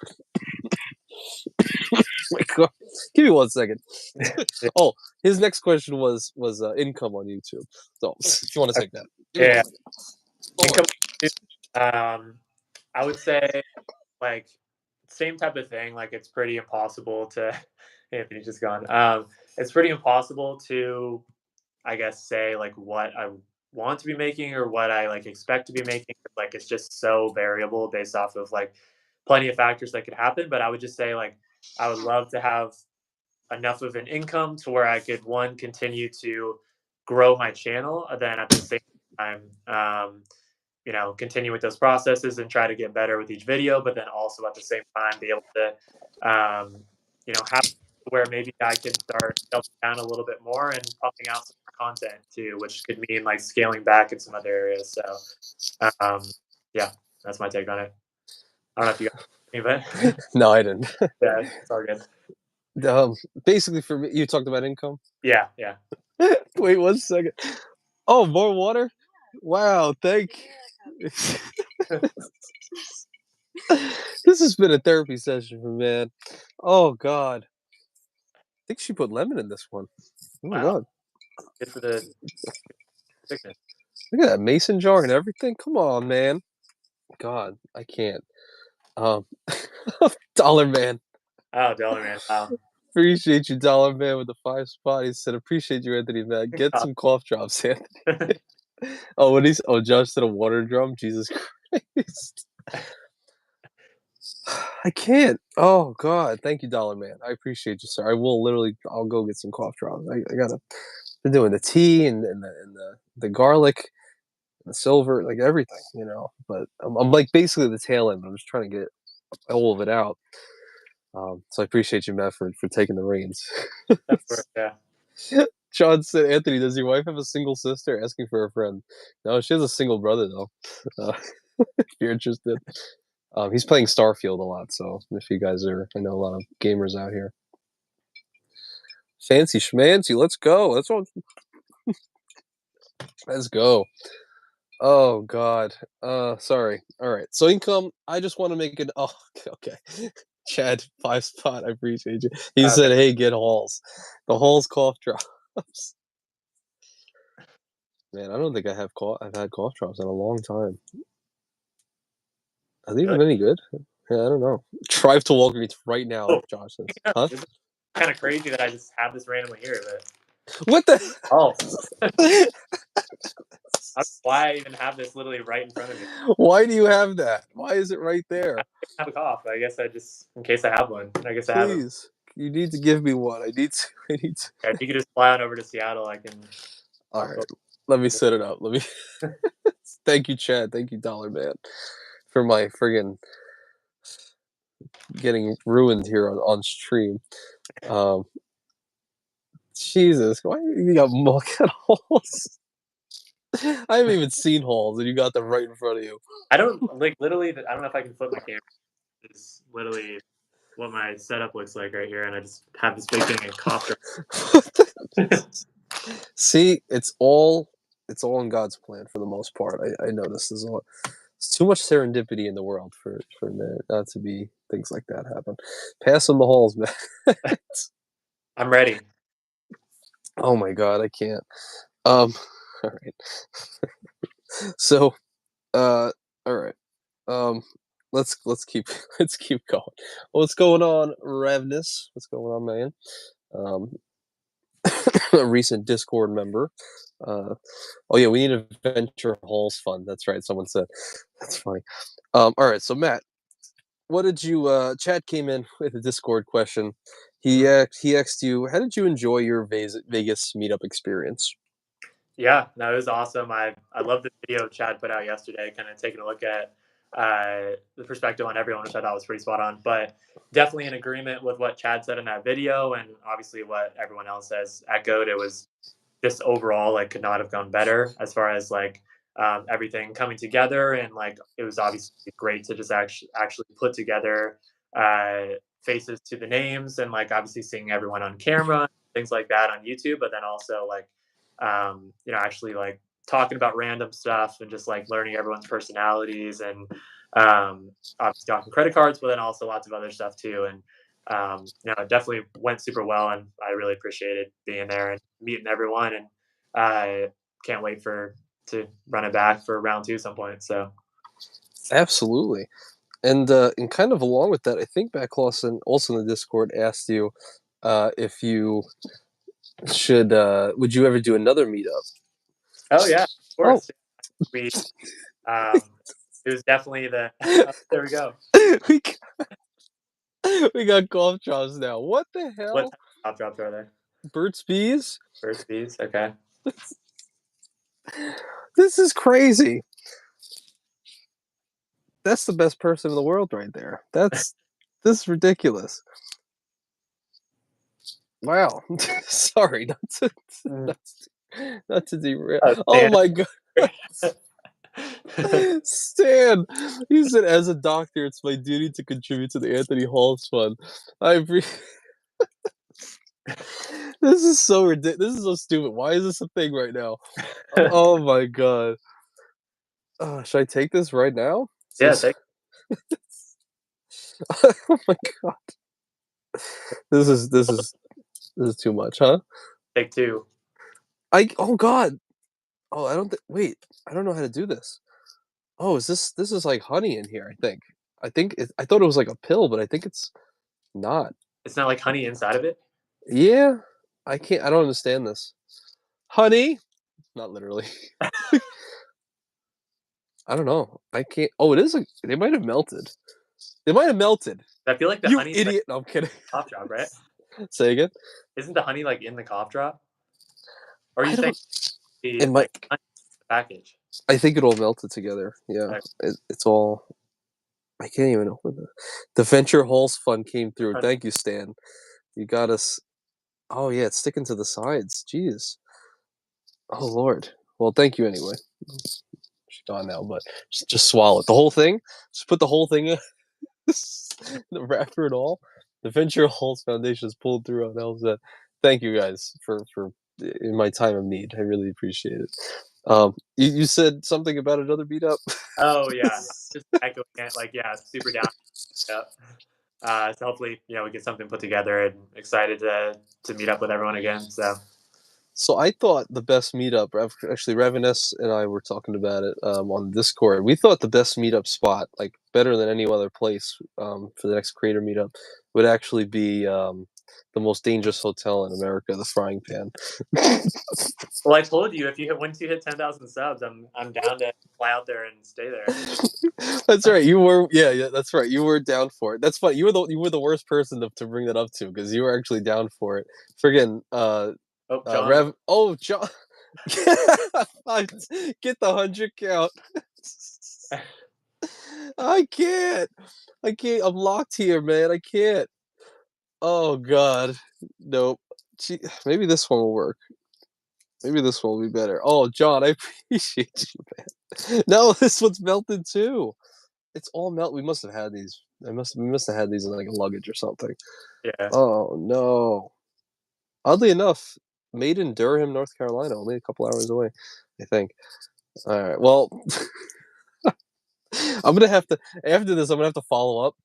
My God. Give me 1 second.
Yeah.
Oh, his next question was income on YouTube. So if you want to take that, give me one
Yeah.
second.
Income.
Oh,
I would say like same type of thing. Like it's pretty impossible to. Anthony's just gone. It's pretty impossible to I guess say like what I want to be making or what I like expect to be making. Like it's just so variable based off of like plenty of factors that could happen. But I would just say like I would love to have enough of an income to where I could, one, continue to grow my channel, then at the same time, continue with those processes and try to get better with each video, but then also at the same time be able to, have where maybe I can start doubling down a little bit more and pumping out some more content too, which could mean like scaling back in some other areas. So, yeah, that's my take on it. I don't know if you got any, but
No, I didn't.
yeah, it's all good.
Basically, for me, you talked about income.
Yeah, yeah.
Wait 1 second. Oh, more water. Wow, thank you. This has been a therapy session for man. Oh God, I think she put lemon in this one. Oh my
Wow,
God,
good for the thickness.
look at that mason jar and everything. Come on, man. God, I can't. Um, Dollar Man.
Oh, Delaware, man. Wow.
Appreciate you, Dollar Man, with the 5 spot. He said, "Appreciate you, Anthony, man. Get some cough drops, Anthony." Oh, what he's Josh said a water drum. Jesus Christ. I can't. Oh God, thank you, Dollar Man. I appreciate you, sir. I will literally. I'll go get some cough drops. I gotta. Been doing the tea and the garlic, and the silver, like everything, But I'm like basically the tail end. I'm just trying to get all of it out. So I appreciate you, Matt, for taking the reins.
Of course, yeah.
John said, "Anthony, does your wife have a single sister?" Asking for a friend. No, she has a single brother though. Uh, if you're interested. He's playing Starfield a lot, so if you guys are, I know a lot of gamers out here. Fancy schmancy, let's go. Let's go. Oh God. Sorry. All right. So income. I just want to make it. Oh, okay. Chad 5 spot. I appreciate you. He
Okay.
said, "Hey, get Halls. The Halls cough drops." Man, I don't think I've had cough drops in a long time. Are they
Really?
even any good? Yeah, I don't know. Drive to Walgreens right now,
Oh,
Josh says.
yeah,
Huh?
it's kind of crazy that I just have this randomly here, but
What the?
oh, I don't know why I even have this literally right in front of me.
Why do you have that? Why is it right
I
there?
don't have a cough. I guess I just, in case I have one, I guess I have it.
Please, you need to give me one. I need to. I need to.
Yeah, if you could just fly on over to Seattle, I can
All
pop
right,
up.
let me set it up. Let me. Thank you, Chad. Thank you, Dollar Man, for my friggin' getting ruined here on stream. Um, Jesus, why you got bucket holes? I haven't even seen holes, and you got them right in front of you.
I don't like literally. I don't know if I can flip my camera. It's literally what my setup looks like right here, and I just have this big thing and cough drop.
See, it's all in God's plan for the most part. I know this is all. It's too much serendipity in the world for there not to be things like that happen. Pass on the halls, man.
I'm ready.
Oh my God, I can't. All right. So, all right. Um, let's keep let's keep going. What's going on, Ravnus? What's going on, man? Um, a recent Discord member. Oh yeah, we need a venture halls fund. That's right. Someone said. That's funny. All right. So Matt, what did you? Chad came in with a Discord question.
Mhm.
He asked you, how did you enjoy your Vegas meetup experience?
Yeah, no, it was awesome. I love the video Chad put out yesterday, kind of taking a look at the perspective on everyone, which I thought was pretty spot on. But definitely in agreement with what Chad said in that video, and obviously what everyone else has echoed. It was just overall like could not have gone better as far as like everything coming together, and like it was obviously great to just actually put together faces to the names, and like obviously seeing everyone on camera, things like that on YouTube, but then also like actually like talking about random stuff and just like learning everyone's personalities, and obviously talking credit cards, but then also lots of other stuff too. And it definitely went super well, and I really appreciated being there and meeting everyone. And I can't wait to run it back for round two some point. So
Absolutely. And kind of along with that, I think Matt Clausen also in the Discord asked you if you would you ever do another meetup?
oh yeah, of
Oh,
course. We um, it was definitely the there we go.
we got, we got golf drops now. What the
What
hell?
top drops are there?
Burt's Bees.
Burt's Bees. Okay.
This is crazy. That's the best person in the world right there. This is ridiculous. Wow. Sorry, not to derail. Oh my god. Stan, he said, as a doctor, it's my duty to contribute to the Anthony Halls Fund. This is so ridiculous. This is so stupid. Why is this a thing right now? Oh my god. Should I take this right now?
Yeah,
Oh my god. This is too much, huh?
take 2.
Oh god. Oh, wait. I don't know how to do this. Oh, this is like honey in here, I think I thought it was like a pill, but I think it's not.
It's not like honey inside of it?
Yeah. I don't understand this. Honey? Not literally. I don't know. I can't. Oh, it is. They might have melted. They might have melted.
I feel like the
You
honey
idiot. No, I'm kidding.
cough drop, right?
Say again?
Isn't the honey like in the cough drop? Or are
I
you saying
It
the
might.
honey in the package?
I think it all melted together. Yeah.
Okay.
It's all. I can't even open it. The Venture Halls Fund came through. Thank you, Stan. You got us. Oh, yeah. It's sticking to the sides. Jeez. Oh, Lord. Well, thank you anyway. She's gone now, but just swallow it. The whole thing? Just put the whole thing in. The wrapper and all. The Venture Halls Foundation is pulled through on LZ. Thank you guys for in my time of need. I really appreciate it. You said something about another meetup.
Oh yeah, just echoing it. Like yeah, super down. Yeah. So hopefully we get something put together and excited to meet up with everyone again.
So I thought the best meetup, actually, Revenus and I were talking about it on Discord. We thought the best meetup spot, like better than any other place for the next creator meetup, would actually be the most dangerous hotel in America, the Frying Pan.
Well, I told you once you hit 10,000 subs, I'm down to fly out there and stay there.
That's right. You were, yeah. That's right. You were down for it. That's funny. You were the worst person to bring that up to because you were actually down for it. Friggin'
Oh, John.
John, get the 100 count. I can't. I'm locked here, man. I can't. Oh God, nope. Maybe this one will work. Maybe this one will be better. Oh, John, I appreciate you, man. No, this one's melted too. It's all melt. We must have had these. We must have had these in like a luggage or something.
Yeah.
Oh no. Oddly enough, made in Durham, North Carolina, only a couple hours away, I think. All right. Well, I'm gonna have to after this. I'm gonna have to follow up.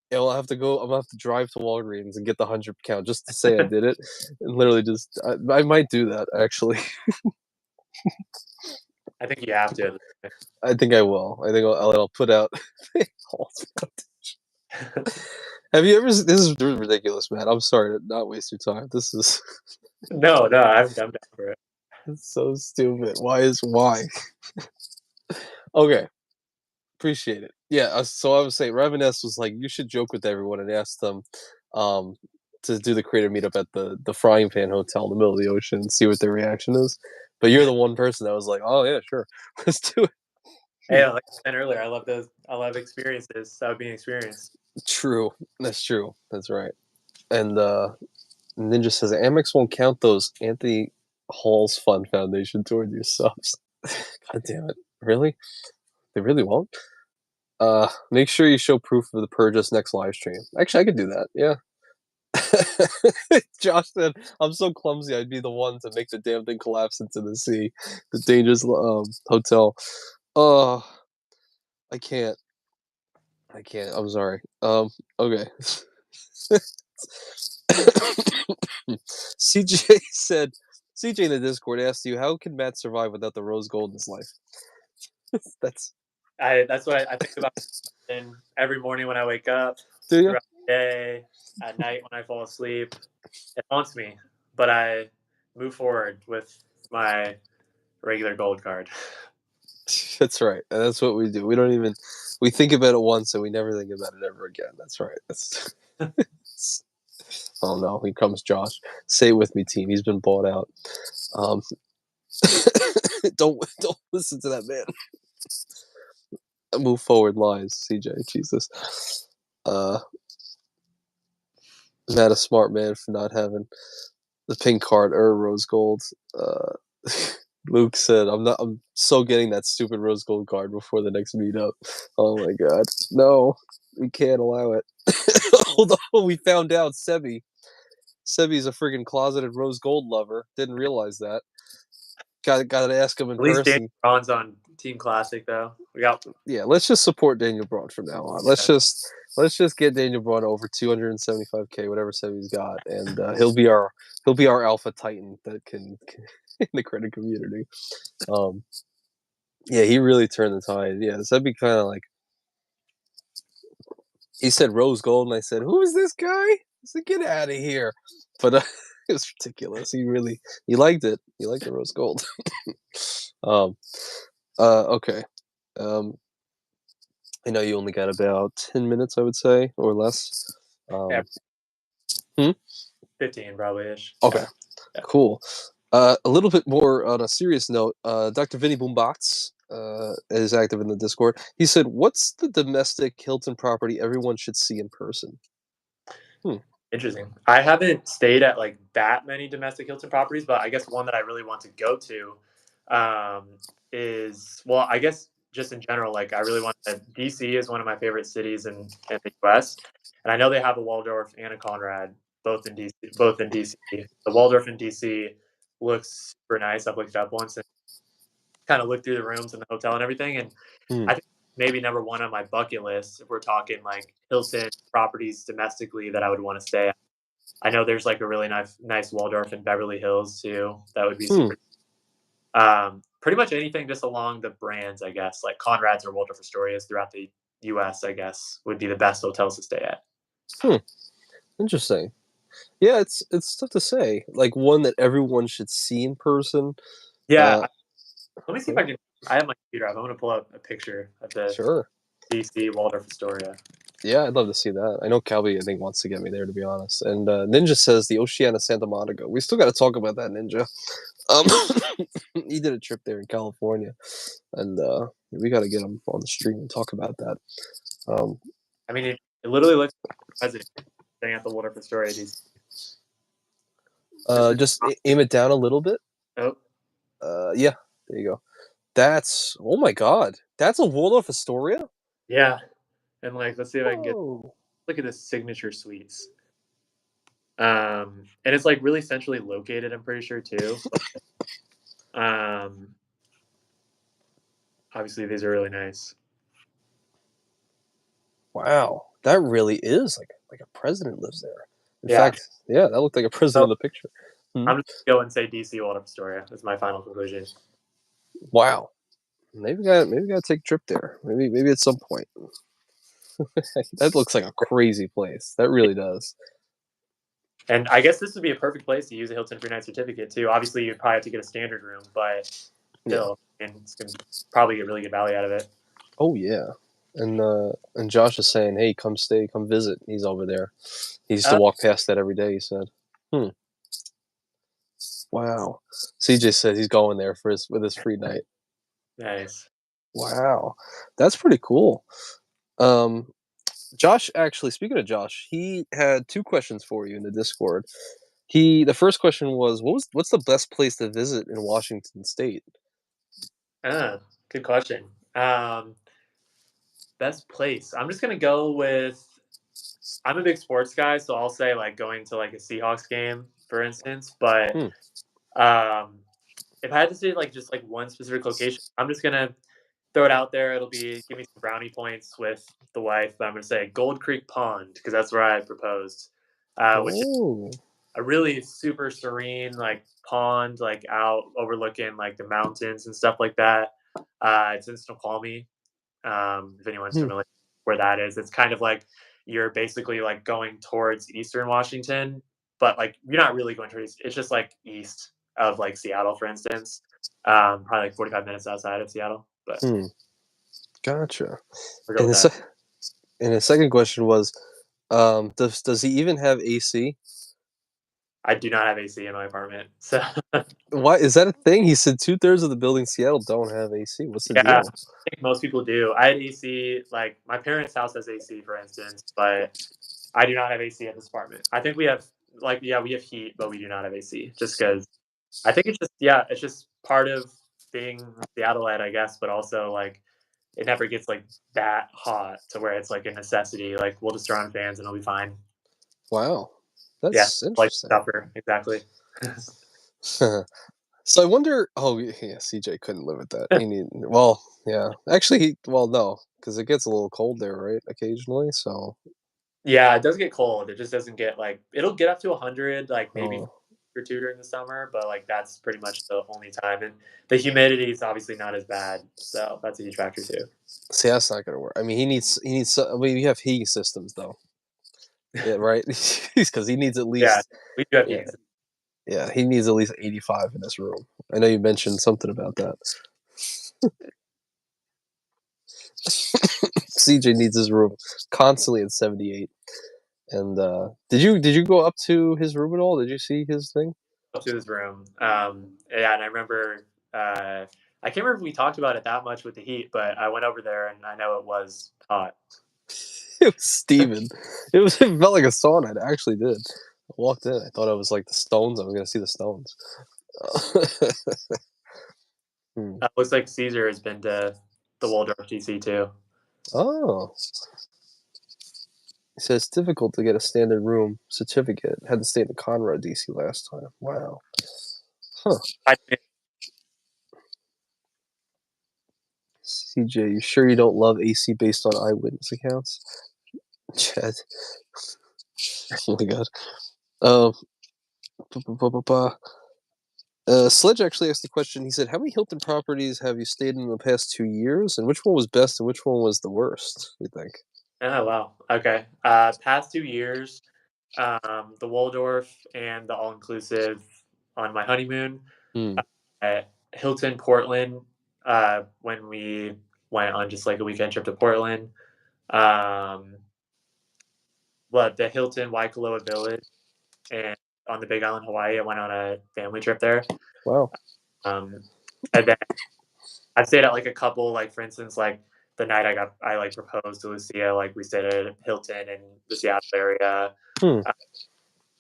And I'll have to go. I'm gonna have to drive to Walgreens and get the 100 count just to say I did it. And literally, just I might do that actually.
I think you have to.
I think I will. I think I'll put out. Have you ever? This is ridiculous, man. I'm sorry to not waste your time. This is.
No, I'm down for it.
It's so stupid. Why? Okay. Appreciate it. Yeah, so I was saying Revenus was like, you should joke with everyone and ask them to do the creator meetup at the Frying Pan Hotel in the middle of the ocean and see what their reaction is. But you're the one person that was like, oh yeah, sure. Let's do it.
Hey, like I said earlier, I love experiences. So being experienced.
True. That's true. That's right. And Ninja says Amex won't count those Anthony Halls Fund Foundation toward your subs. God damn it. Really? They really won't? Make sure you show proof of the purchase next live stream. Actually, I could do that. Yeah. Josh said, "I'm so clumsy. I'd be the one to make the damn thing collapse into the sea." The dangerous hotel. Oh, I can't. I'm sorry. Okay. CJ said. CJ in the Discord asked you, "How can Matt survive without the rose gold in his life?" That's
what I think about. And every morning when I wake up,
do you?
throughout the day, at night when I fall asleep, it haunts me. But I move forward with my regular gold card.
That's right. And that's what we do. We think about it once and we never think about it ever again. That's right. Oh no, here comes Josh. Say it with me, team. He's been bought out. Um, don't listen to that man. Move forward, lies, CJ. Jesus. Not a smart man for not having the pink card or rose gold. Luke said, I'm so getting that stupid rose gold card before the next meetup. Oh my god. No, we can't allow it. Although we found out Sebi's a freaking closeted rose gold lover. Didn't realize that. Got to ask him in
At least Daniel
person.
Braun's on Team Classic though. We got
Yeah, let's just support Daniel Braun from now on. Let's just get Daniel Braun over 275K, whatever Sebi's got, and he'll be our alpha titan that can in the credit community. Yeah, he really turned the tide. Yeah, so that'd be kind of like he said rose gold, and I said, "Who is this guy?" I said, "Get out of here!" But it was ridiculous. He liked it. He liked the rose gold. Okay. I know you only got about 10 minutes, I would say, or less.
yeah,
hmm?
15 probably ish.
Okay,
Yeah.
cool. A little bit more on a serious note, Dr. Vinny Boombox is active in the Discord. He said, "What's the domestic Hilton property everyone should see in person?"
Interesting. I haven't stayed at like that many domestic Hilton properties, but I guess one that I really want to go to is, well, I guess just in general, like I really want to. DC is one of my favorite cities in the US, and I know they have a Waldorf and a Conrad both in DC. Both in DC, the Waldorf in DC looks super nice. I've looked it up once and kind of looked through the rooms and the hotel and everything, and I think maybe number one on my bucket list, if we're talking like Hilton properties domestically that I would want to stay at. I know there's like a really nice Waldorf in Beverly Hills too. That would be super. Pretty much anything just along the brands, I guess, like Conrad's or Waldorf Astoria's throughout the U.S., I guess, would be the best hotels to stay at.
Interesting. Yeah, it's tough to say. Like one that everyone should see in person.
Yeah, let me see if I can. I have my computer up. I'm going to pull up a picture of the
Sure.
DC Waldorf Astoria.
Yeah, I'd love to see that. I know Calvi, I think, wants to get me there, to be honest. And Ninja says the Oceana Santa Monica. We still got to talk about that, Ninja. He did a trip there in California, and we got to get him on the stream and talk about that.
I mean, it literally looks like the president staying at the Waldorf Astoria.
Just aim it down a little bit.
Oh.
Yeah, there you go. That's, oh my god, that's a Waldorf Astoria?
Yeah. And like, let's see if I can get,
Whoa.
look at this signature suites. And it's like really centrally located, I'm pretty sure too. Obviously these are really nice.
Wow, that really is like a president lives there. In
Yeah.
fact, yeah, that looked like a president in the picture.
I'm just gonna go and say DC Waldorf Astoria. That's my final conclusion.
Wow. Maybe we gotta take a trip there. Maybe at some point. That looks like a crazy place. That really does.
And I guess this would be a perfect place to use a Hilton free night certificate too. Obviously, you'd probably have to get a standard room, but still, and it's gonna probably get really good value out of it.
Oh yeah. And Josh is saying, "Hey, come stay, come visit." He's over there. He used to walk past that every day. He said, Wow. CJ said he's going there for his free night.
Nice.
Wow, that's pretty cool. Josh, actually, speaking of Josh, he had 2 questions for you in the Discord. The first question was, what's the best place to visit in Washington State?
Good question. Best place. I'm just gonna go with. I'm a big sports guy, so I'll say like going to like a Seahawks game, for instance. But if I had to say like just like one specific location, I'm just gonna throw it out there. It'll be give me some brownie points with the wife. But I'm gonna say Gold Creek Pond because that's where I proposed, which is a really super serene like pond, like out overlooking like the mountains and stuff like that. It's in Snoqualmie. If anyone's familiar where that is, it's kind of like you're basically like going towards Eastern Washington, but like you're not really going towards. It's just like east of like Seattle, for instance. Probably like 45 minutes outside of Seattle. But
Gotcha.
And
the second question was, does he even have AC?
I do not have AC in my apartment. So
Why is that a thing? He said 2/3 of the buildings in Seattle don't have AC. What's the
yeah, I
deal?
think most people do. I had AC, like my parents' house has AC, for instance, but I do not have AC at this apartment. I think we have like yeah, we have heat, but we do not have AC just because I think it's just yeah, it's just part of being Seattleite, I guess, but also like it never gets like that hot to where it's like a necessity. Like we'll just turn on fans and it'll be fine.
Wow,
Yeah,
that's
like
interesting.
suffer exactly.
So I wonder. Oh yeah, CJ couldn't live with that. He need. Well, yeah. Actually, well, no, because it gets a little cold there, right? Occasionally. So,
Yeah, it does get cold. It just doesn't get like it'll get up to 100, like maybe
oh,
or two during the summer, but like that's pretty much the only time. And the humidity is obviously not as bad, so that's a huge factor too.
see, that's not gonna work. I mean, he needs. I mean, we have heating systems though. Yeah, right. Because he needs at
Yeah,
least.
we do have
Yeah,
heat.
yeah. He needs at least 85 in this room. I know you mentioned something about that. CJ needs his room constantly at 78. And did you go up to his room at all? Did you see his thing?
Up to his room. Yeah, and I remember I can't remember if we talked about it that much with the heat, but I went over there and I know it was hot.
It was Steven. It felt like a sauna. It actually did. I walked in. I thought it was like the Stones. I was gonna see the Stones. Hmm.
Looks like Caesar has been to the Waldorf DC too.
Oh, he says it's difficult to get a standard room certificate. Had to stay in the Conrad DC last time. Wow. Huh.
I,
CJ, you sure you don't love AC based on eyewitness accounts? Chad. Oh my god. Um. Sledge actually asked the question. He said, "How many Hilton properties have you stayed in the past 2 years, and which one was best and which one was the worst? You think?"
oh wow. Okay. Past 2 years, the Waldorf and the all inclusive on my honeymoon
Hmm.
at Hilton Portland. When we went on just like a weekend trip to Portland. Um, but the Hilton Waikoloa Village and on the Big Island, Hawaii. I went on a family trip there.
Wow.
Um, and then I stayed at like a couple, like for instance, like the night I like proposed to Lucia, like we stayed at Hilton in the Seattle area.
Hmm.
Uh,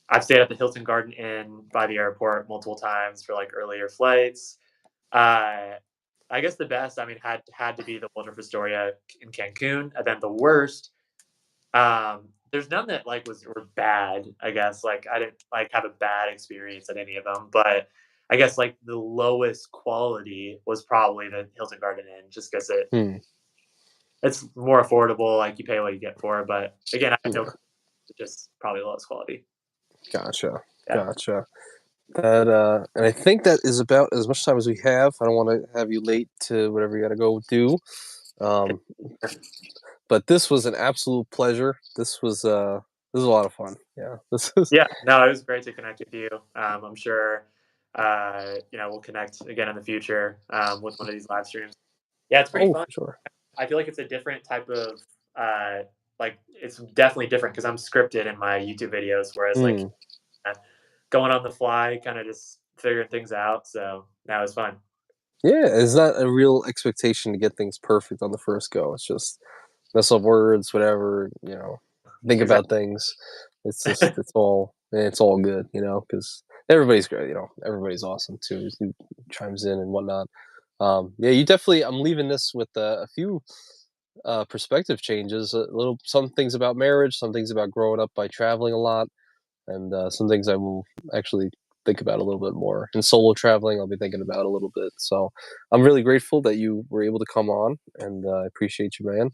I've stayed at the Hilton Garden Inn by the airport multiple times for like earlier flights. Uh, I guess the best, I mean, had to be the Waldorf Astoria in Cancun, and then the worst. There's none that like were bad. I guess like I didn't like have a bad experience at any of them, but I guess like the lowest quality was probably the Hilton Garden Inn, just because
Hmm.
it's more affordable. Like you pay what you get for it. But again, I had no,
Yeah.
just probably the lowest quality.
Gotcha.
Yeah.
Gotcha. That and I think that is about as much time as we have. I don't want to have you late to whatever you got to go do. Um, but this was an absolute pleasure. This was a lot of fun. Yeah. This is.
Yeah, no, it was great to connect with you. I'm sure, we'll connect again in the future with one of these live streams. Yeah, it's pretty
Oh,
fun.
for sure.
I feel like it's a different type of, like, it's definitely different because I'm scripted in my YouTube videos, whereas like
Hmm.
going on the fly, kind of just figuring things out. So now it's fun.
Yeah, it's not a real expectation to get things perfect on the first go. It's just mess up words, whatever, think about
Exactly.
things. It's all good, because everybody's great, everybody's awesome too, who chimes in and whatnot. Yeah, you definitely. I'm leaving this with a few perspective changes, some things about marriage, some things about growing up by traveling a lot, and some things I will actually think about a little bit more. And solo traveling, I'll be thinking about a little bit. So I'm really grateful that you were able to come on, and I appreciate you, man.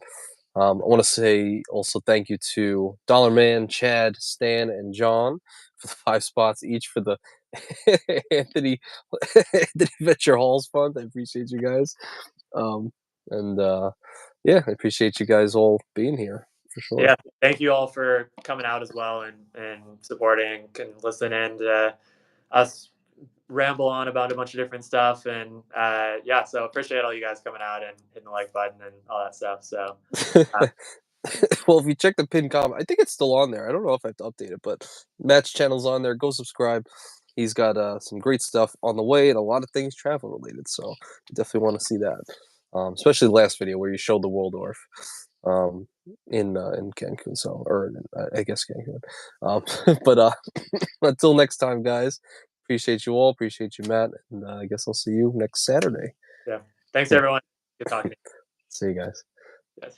I want to say also thank you to Dollar Man, Chad, Stan, and John for the 5 spots each for the Anthony Anthony Venture Halls Fund. I appreciate you guys. Um, and yeah, I appreciate you guys all being here for sure.
Yeah. Thank you all for coming out as well and supporting and listening to us ramble on about a bunch of different stuff. And yeah, so appreciate all you guys coming out and hitting the like button and all that stuff. So, uh,
Well, if you check the pinned comment, I think it's still on there. I don't know if I have to update it, but Matt's channel's on there. Go subscribe. He's got some great stuff on the way and a lot of things travel related. So you definitely want to see that. Especially the last video where you showed the Waldorf in Cancun. So, or I guess Cancun. But until next time, guys. Appreciate you all. Appreciate you, Matt. And I guess I'll see you next Saturday.
Yeah. Thanks everyone. Good talking to you.
See you guys.
Yes.